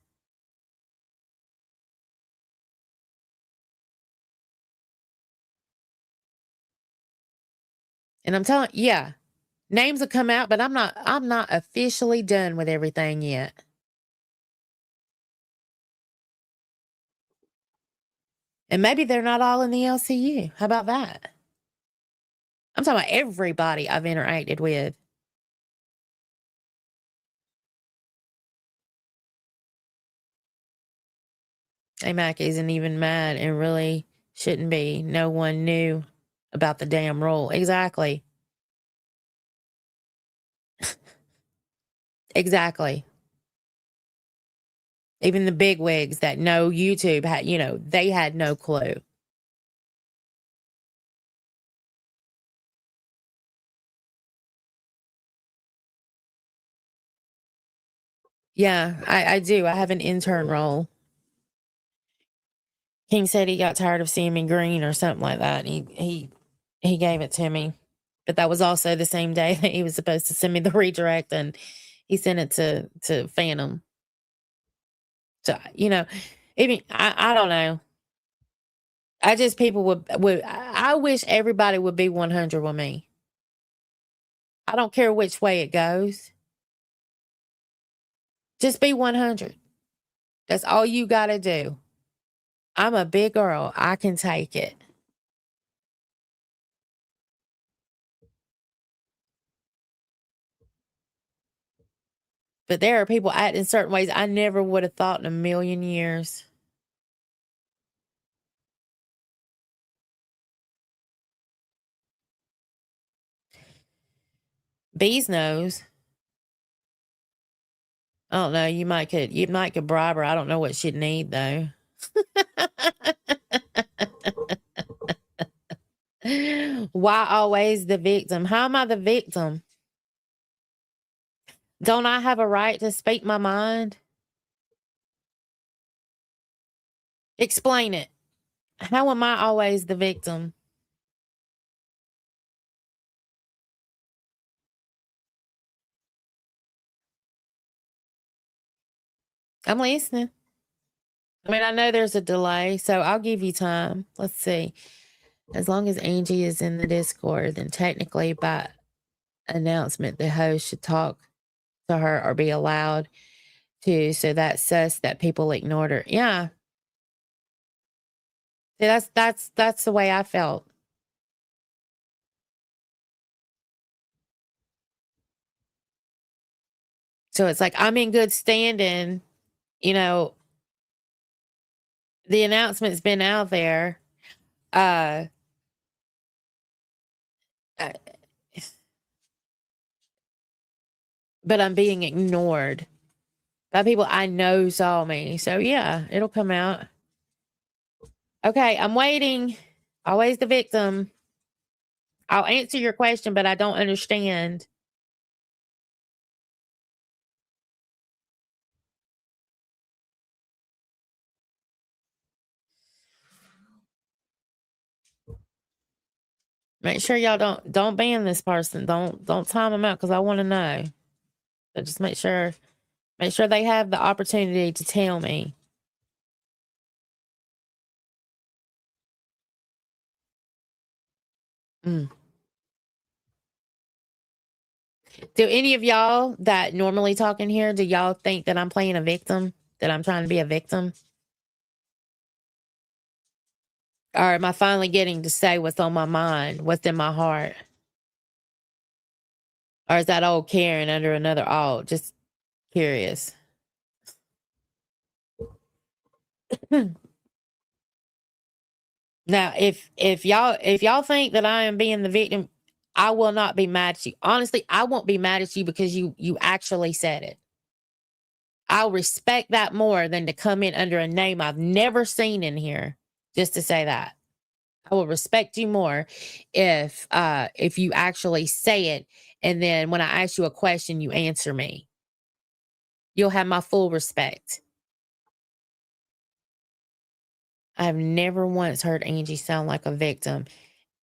And I'm telling, yeah, names will come out, but I'm not officially done with everything yet. And maybe they're not all in the LCU. How about that? I'm talking about everybody I've interacted with. AMAC isn't even mad and really shouldn't be. No one knew about the damn rule. Exactly. Exactly. Even the big wigs that know YouTube had, they had no clue. Yeah, I do. I have an intern role. King said he got tired of seeing me green or something like that. And he gave it to me. But that was also the same day that he was supposed to send me the redirect, and he sent it to Phantom. So, I don't know. I just people would I wish everybody would be 100 with me. I don't care which way it goes. Just be 100. That's all you got to do. I'm a big girl. I can take it. But there are people acting certain ways I never would have thought in a million years. Bees knows. I don't know. You might could bribe her. I don't know what she'd need though. Why always the victim? How am I the victim? Don't I have a right to speak my mind? Explain it. How am I always the victim? I'm listening. I mean, I know there's a delay, so I'll give you time. Let's see. As long as Angie is in the Discord, then technically by announcement, the host should talk to her or be allowed to. So that's sus that people ignored her. Yeah. See, that's the way I felt. So it's like I'm in good standing, you know, the announcement's been out there. Uh, uh, but I'm being ignored by people I know saw me. So yeah, it'll come out. Okay, I'm waiting. Always the victim. I'll answer your question, but I don't understand. Make sure y'all don't ban this person. Don't time them out because I want to know. So just make sure they have the opportunity to tell me. Mm. Do any of y'all that normally talk in here, do y'all think that I'm playing a victim? That I'm trying to be a victim? Or am I finally getting to say what's on my mind, what's in my heart? Or is that old Karen under another alt? Just curious. Now, if y'all think that I am being the victim, I will not be mad at you. Honestly, I won't be mad at you because you actually said it. I'll respect that more than to come in under a name I've never seen in here just to say that. I will respect you more if you actually say it, and then when I ask you a question, you answer me. You'll have my full respect. I've never once heard Angie sound like a victim,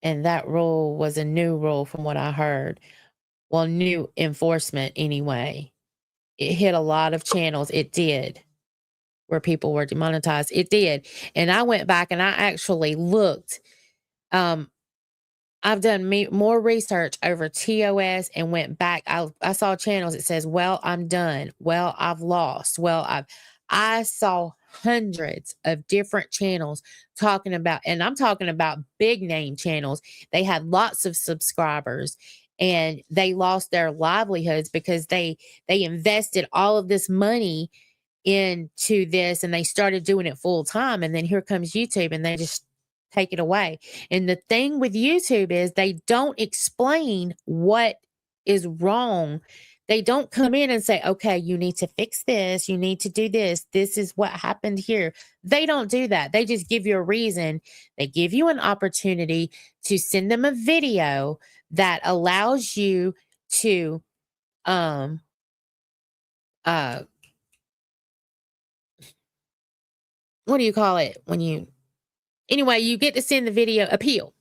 and that rule was a new rule from what I heard. Well, new enforcement anyway. It hit a lot of channels. It did, where people were demonetized. It did. And I went back and I actually looked. I've done more research over TOS and went back. I saw channels that says, well, I'm done. Well, I've lost. I saw hundreds of different channels talking about, and I'm talking about big name channels. They had lots of subscribers and they lost their livelihoods because they invested all of this money into this and they started doing it full time. And then here comes YouTube and they just take it away. And the thing with YouTube is they don't explain what is wrong. They don't come in and say, okay, you need to fix this. You need to do this. This is what happened here. They don't do that. They just give you a reason. They give you an opportunity to send them a video that allows you to, uh, what do you call it when you, anyway, you get to send the video appeal.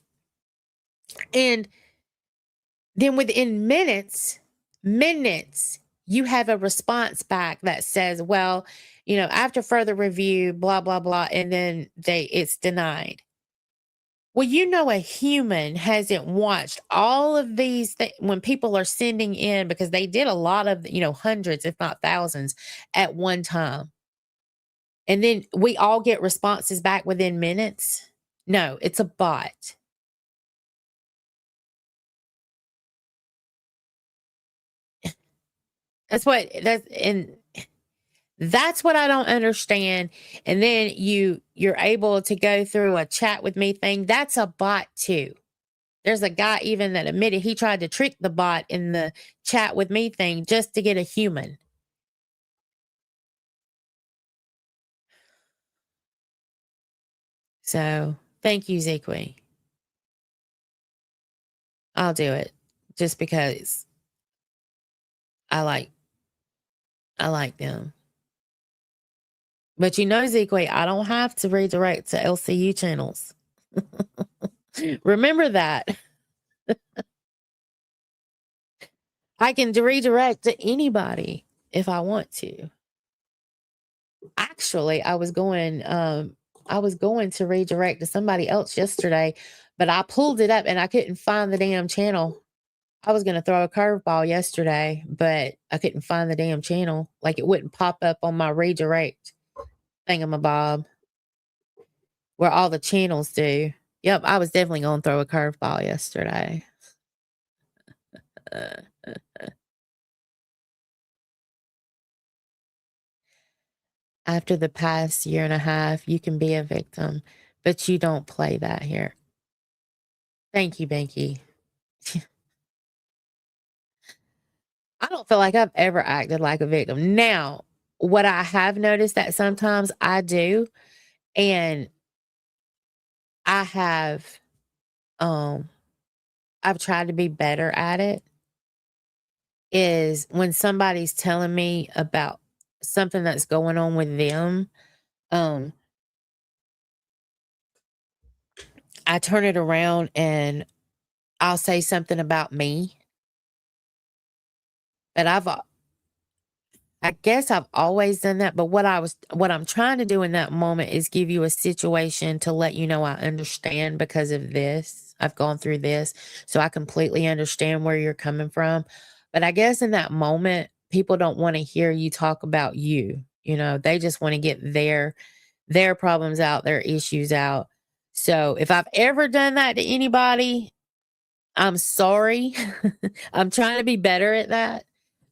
And then within minutes, you have a response back that says, well, after further review, blah, blah, blah. And then it's denied. Well, a human hasn't watched all of these things when people are sending in, because they did a lot of, hundreds, if not thousands at one time. And then we all get responses back within minutes. No, it's a bot. That's what I don't understand. And then you're able to go through a chat with me thing. That's a bot too. There's a guy even that admitted he tried to trick the bot in the chat with me thing just to get a human. So thank you, Zequi. I'll do it just because I like them. But Zequi, I don't have to redirect to LCU channels. Remember that. I can redirect to anybody if I want to. Actually, I was going to redirect to somebody else yesterday, but I pulled it up and I couldn't find the damn channel. I was going to throw a curveball yesterday, but I couldn't find the damn channel. Like it wouldn't pop up on my redirect thingamabob where all the channels do. Yep, I was definitely going to throw a curveball yesterday. after the past year and a half, you can be a victim, but you don't play that here. Thank you, Banky. I don't feel like I've ever acted like a victim. Now, what I have noticed that sometimes I do, and I have, um, I've tried to be better at it, is when somebody's telling me about something that's going on with them, um, I turn it around and I'll say something about me. But I guess I've always done that, but what I'm trying to do in that moment is give you a situation to let you know I understand because of this. I've gone through this, so I completely understand where you're coming from. But I guess in that moment, people don't want to hear you talk about you. They just want to get their problems out, their issues out. So if I've ever done that to anybody, I'm sorry. I'm trying to be better at that.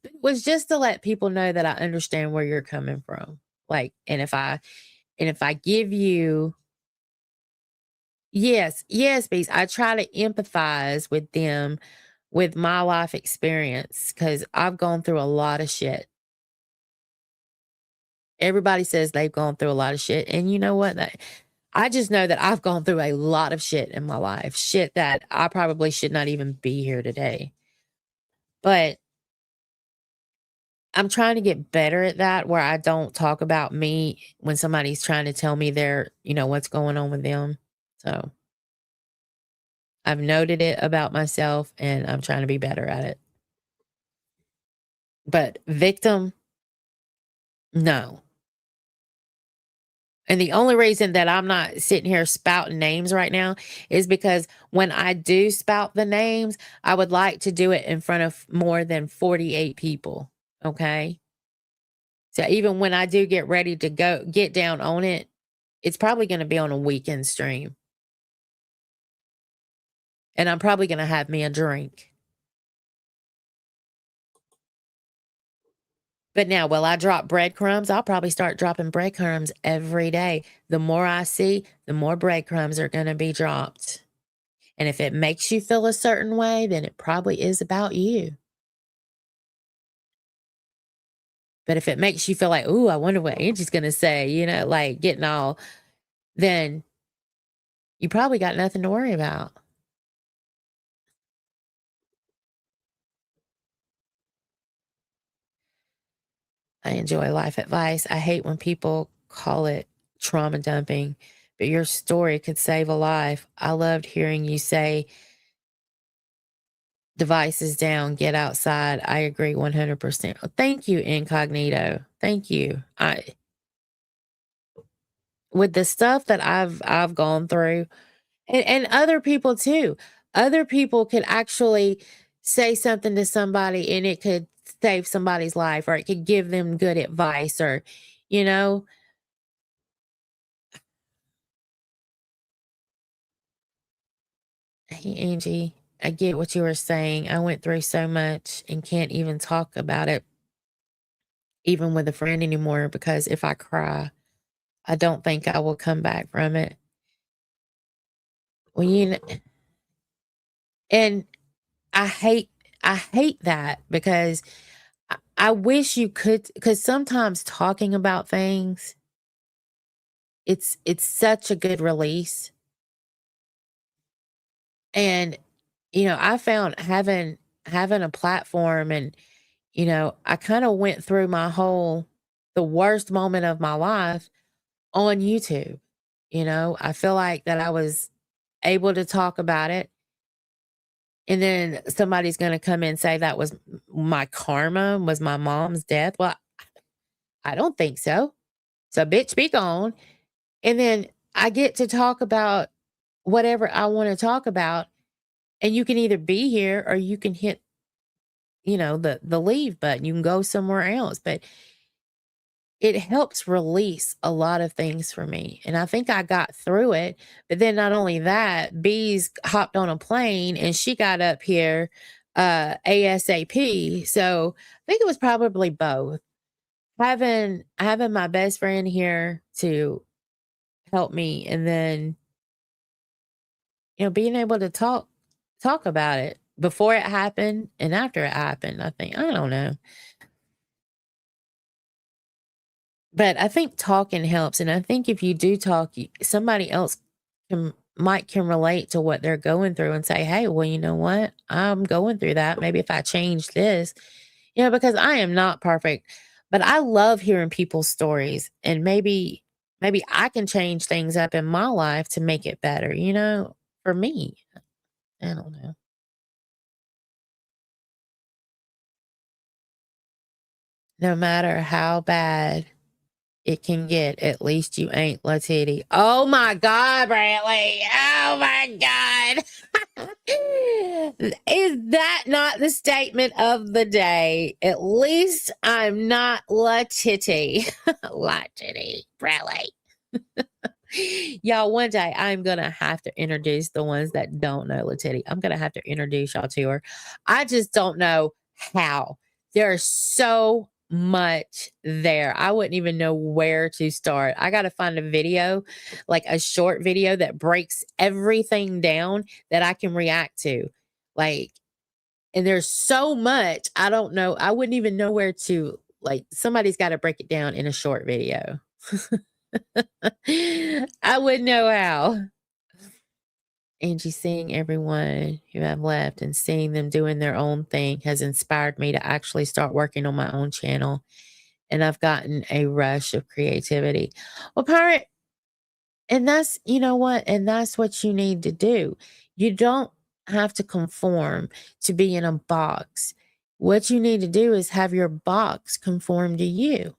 It was just to let people know that I understand where you're coming from. Like, and if I give you, yes, bees, I try to empathize with them with my life experience because I've gone through a lot of shit. Everybody says they've gone through a lot of shit. And you know what? I just know that I've gone through a lot of shit in my life. Shit that I probably should not even be here today. But I'm trying to get better at that where I don't talk about me when somebody's trying to tell me what's going on with them. So I've noted it about myself and I'm trying to be better at it. But victim, no. And the only reason that I'm not sitting here spouting names right now is because when I do spout the names, I would like to do it in front of more than 48 people. Okay. So even when I do get ready to get down on it, it's probably going to be on a weekend stream. And I'm probably going to have me a drink. But now, will I drop breadcrumbs? I'll probably start dropping breadcrumbs every day. The more I see, the more breadcrumbs are going to be dropped. And if it makes you feel a certain way, then it probably is about you. But if it makes you feel like, ooh, I wonder what Angie's going to say, like getting all, then you probably got nothing to worry about. I enjoy life advice. I hate when people call it trauma dumping, but your story could save a life. I loved hearing you say, devices down, get outside. I agree 100%. Thank you, Incognito. Thank you. With the stuff that I've gone through, and other people too. Other people could actually say something to somebody and it could save somebody's life or it could give them good advice or, you know, hey, Angie, I get what you were saying. I went through so much and can't even talk about it, even with a friend anymore, because if I cry, I don't think I will come back from it. Well, and I hate that because I wish you could, because sometimes talking about things, it's such a good release. And I found having a platform and I kind of went through the worst moment of my life on YouTube. I feel like that I was able to talk about it. And then somebody's going to come and say that was my karma, was my mom's death. Well, I don't think so. So, bitch, be gone. And then I get to talk about whatever I want to talk about. And you can either be here or you can hit, the leave button. You can go somewhere else. But it helps release a lot of things for me. And I think I got through it. But then not only that, Bees hopped on a plane and she got up here ASAP. So I think it was probably both. having my best friend here to help me, and then being able to talk about it before it happened and after it happened. I don't know. But I think talking helps, and I think if you do talk, somebody else can relate to what they're going through and say, "Hey, well, you know what? I'm going through that. Maybe if I change this, because I am not perfect, but I love hearing people's stories, and maybe I can change things up in my life to make it better, for me. I don't know. No matter how bad it can get, at least you ain't La Titty. Oh my God, Brantley. Oh my God. Is that not the statement of the day? At least I'm not La Titty. La Titty, Brantley. Y'all, one day I'm going to have to introduce the ones that don't know La Titty. I'm going to have to introduce y'all to her. I just don't know how. There's so much there. I wouldn't even know where to start. I got to find a video, like a short video that breaks everything down that I can react to. And there's so much. I don't know. I wouldn't even know where to, somebody's got to break it down in a short video. I wouldn't know how. Angie, seeing everyone who have left and seeing them doing their own thing has inspired me to actually start working on my own channel. And I've gotten a rush of creativity. Well, Pirate, and that's, you know what? And that's what you need to do. You don't have to conform to be in a box. What you need to do is have your box conform to you.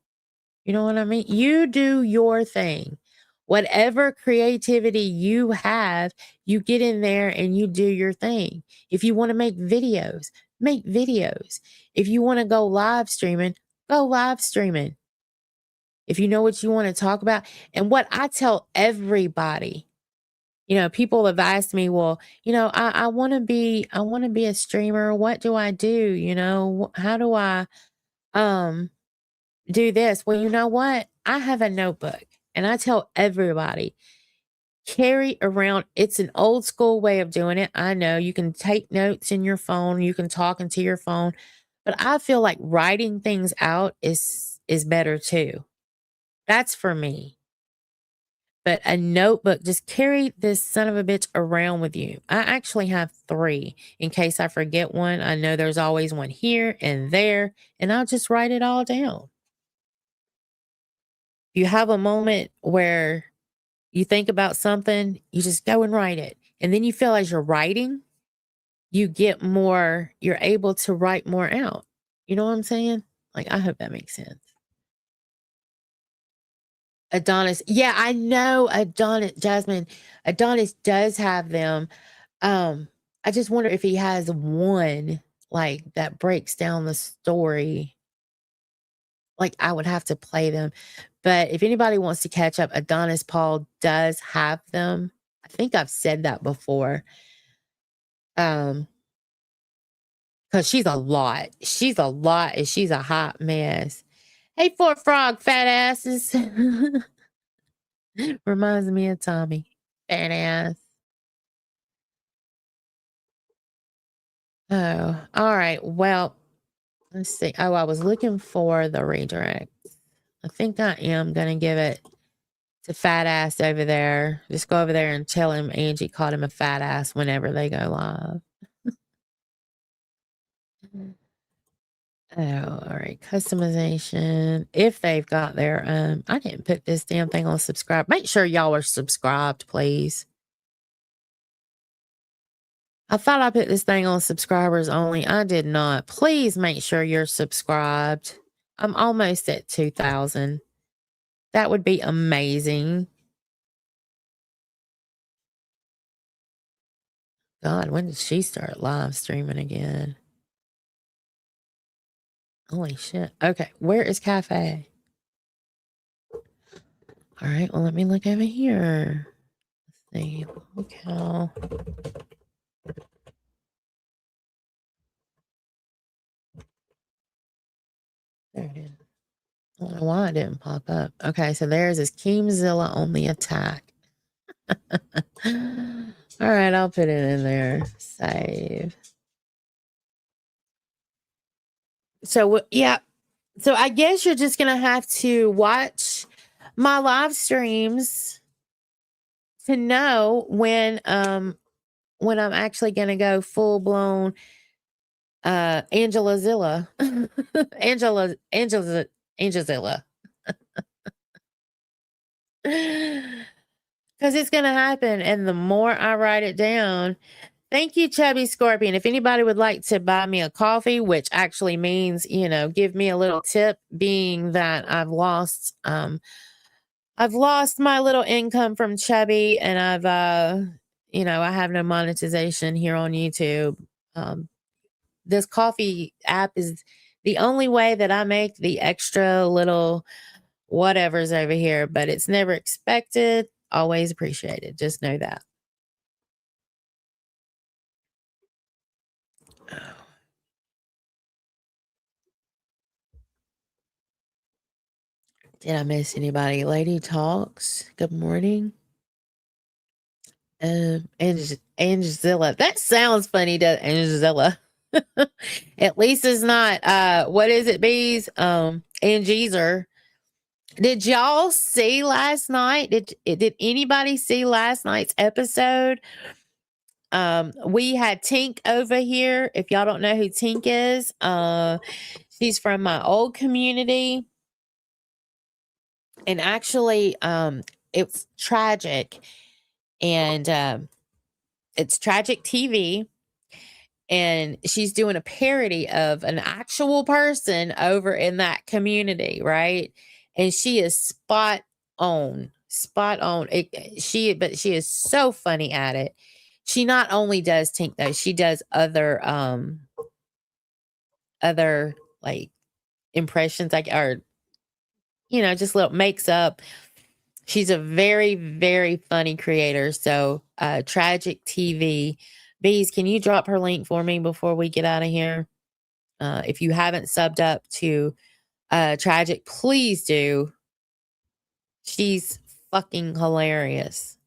You know what I mean? You do your thing. Whatever creativity you have, you get in there and you do your thing. If you want to make videos, make videos. If you want to go live streaming, go live streaming. If you know what you want to talk about. And what I tell everybody, people have asked me, well, I want to be a streamer. What do I do? How do I do this? Well, you know what? I have a notebook, and I tell everybody, carry around. It's an old school way of doing it. I know you can take notes in your phone, you can talk into your phone, but I feel like writing things out is better too. That's for me. But a notebook, just carry this son of a bitch around with you. I actually have 3 in case I forget one. I know there's always one here and there, and I'll just write it all down. You have a moment where you think about something, you just go and write it. And then you feel as you're writing, you're able to write more out. You know what I'm saying? I hope that makes sense. Adonis. Yeah, I know Adonis, Jasmine. Adonis does have them. I just wonder if he has one that breaks down the story. I would have to play them. But if anybody wants to catch up, Adonis Paul does have them. I think I've said that before. Because she's a lot. She's a lot, and she's a hot mess. Hey, Fort Frog, fat asses. Reminds me of Tommy. Fat ass. Oh, all right. Well, let's see. Oh, I was looking for the redirect. I think I am going to give it to fat ass over there. Just go over there and tell him Angie called him a fat ass whenever they go live. Oh, all right. Customization. If they've got their I didn't put this damn thing on subscribe. Make sure y'all are subscribed, please. I thought I put this thing on subscribers only. I did not. Please make sure you're subscribed. I'm almost at 2,000. That would be amazing. God, when did she start live streaming again? Holy shit. Okay, where is Cafe? All right, well, let me look over here. Let's see. Okay. There it is. Hold it didn't pop up. Okay, so there's this Keemzilla on the attack. All right, I'll put it in there. Save. So, yeah. So I guess you're just going to have to watch my live streams to know when I'm actually going to go full blown Angela Zilla. Angela Zilla. Because it's going to happen. And the more I write it down, thank you, Chubby Scorpion. If anybody would like to buy me a coffee, which actually means, give me a little tip, being that I've lost my little income from Chubby, and I have no monetization here on YouTube. This coffee app is the only way that I make the extra little whatever's over here, but it's never expected, always appreciated. Just know that. Did I miss anybody? Lady Talks. Good morning. Angela. That sounds funny to Angela. At least it's not what is it, bees? Angie's. Did y'all see last night? Did anybody see last night's episode? We had Tink over here. If y'all don't know who Tink is, she's from my old community. And actually, it's tragic. And it's Tragic TV. And she's doing a parody of an actual person over in that community, right? And she is spot on. But she is so funny at it. She not only does Tink though, she does other like impressions, like, or just little makes up. She's a very, very funny creator. So Tragic TV. Bees, can you drop her link for me before we get out of here? If you haven't subbed up to Tragic, please do. She's fucking hilarious.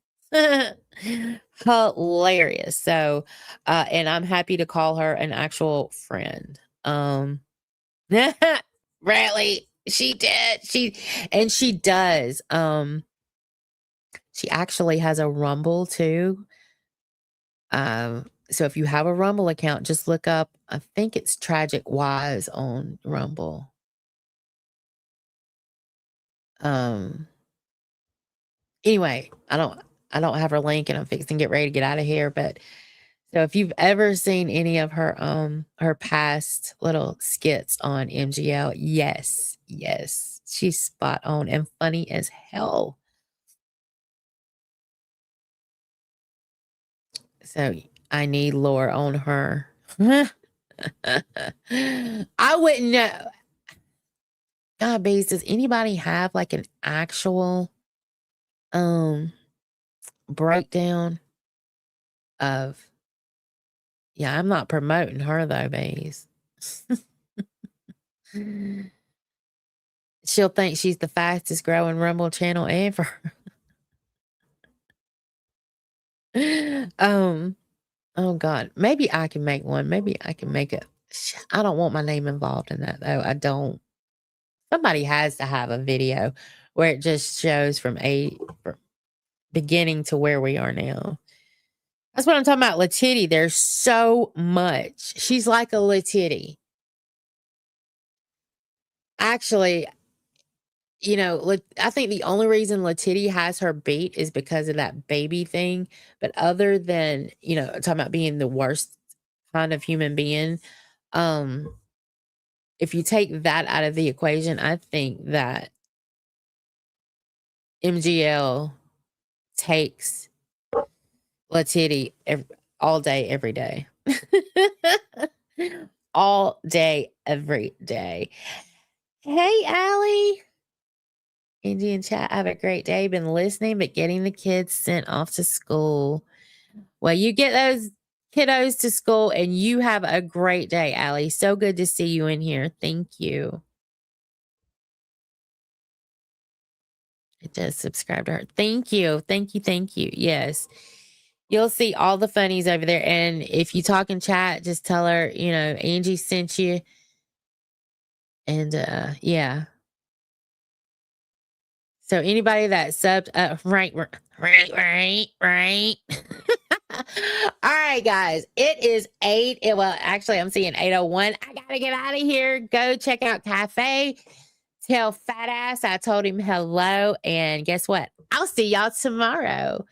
Hilarious. So, and I'm happy to call her an actual friend. Really, she did. She does. She actually has a Rumble too. So if you have a Rumble account, just look up, I think it's Tragic Wise on Rumble. Anyway, I don't have her link, and I'm fixing to get ready to get out of here. But so if you've ever seen any of her past little skits on MGL, yes, she's spot on and funny as hell. So I need lore on her. I wouldn't know. God, Bees, does anybody have like an actual breakdown of, yeah, I'm not promoting her though, Bees. She'll think she's the fastest growing Rumble channel ever. Oh God, maybe I can make one. Maybe I can make it. I don't want my name involved in that though. I don't. Somebody has to have a video where it just shows from beginning to where we are now. That's what I'm talking about. Latiti, there's so much. She's like a Latiti. Actually, I think the only reason Latiti has her beat is because of that baby thing. But other than, talking about being the worst kind of human being, if you take that out of the equation, I think that MGL takes Latiti all day, every day. All day, every day. Hey, Allie. Angie in chat, have a great day. Been listening, but getting the kids sent off to school. Well, you get those kiddos to school and you have a great day, Allie. So good to see you in here. Thank you. I just subscribed to her. Thank you. Thank you. Thank you. Yes. You'll see all the funnies over there. And if you talk in chat, just tell her, Angie sent you. And yeah. So anybody that subbed, right. All right, guys. It is 8. Well, actually, I'm seeing 8:01. I gotta get out of here. Go check out Cafe. Tell Fat Ass I told him hello. And guess what? I'll see y'all tomorrow.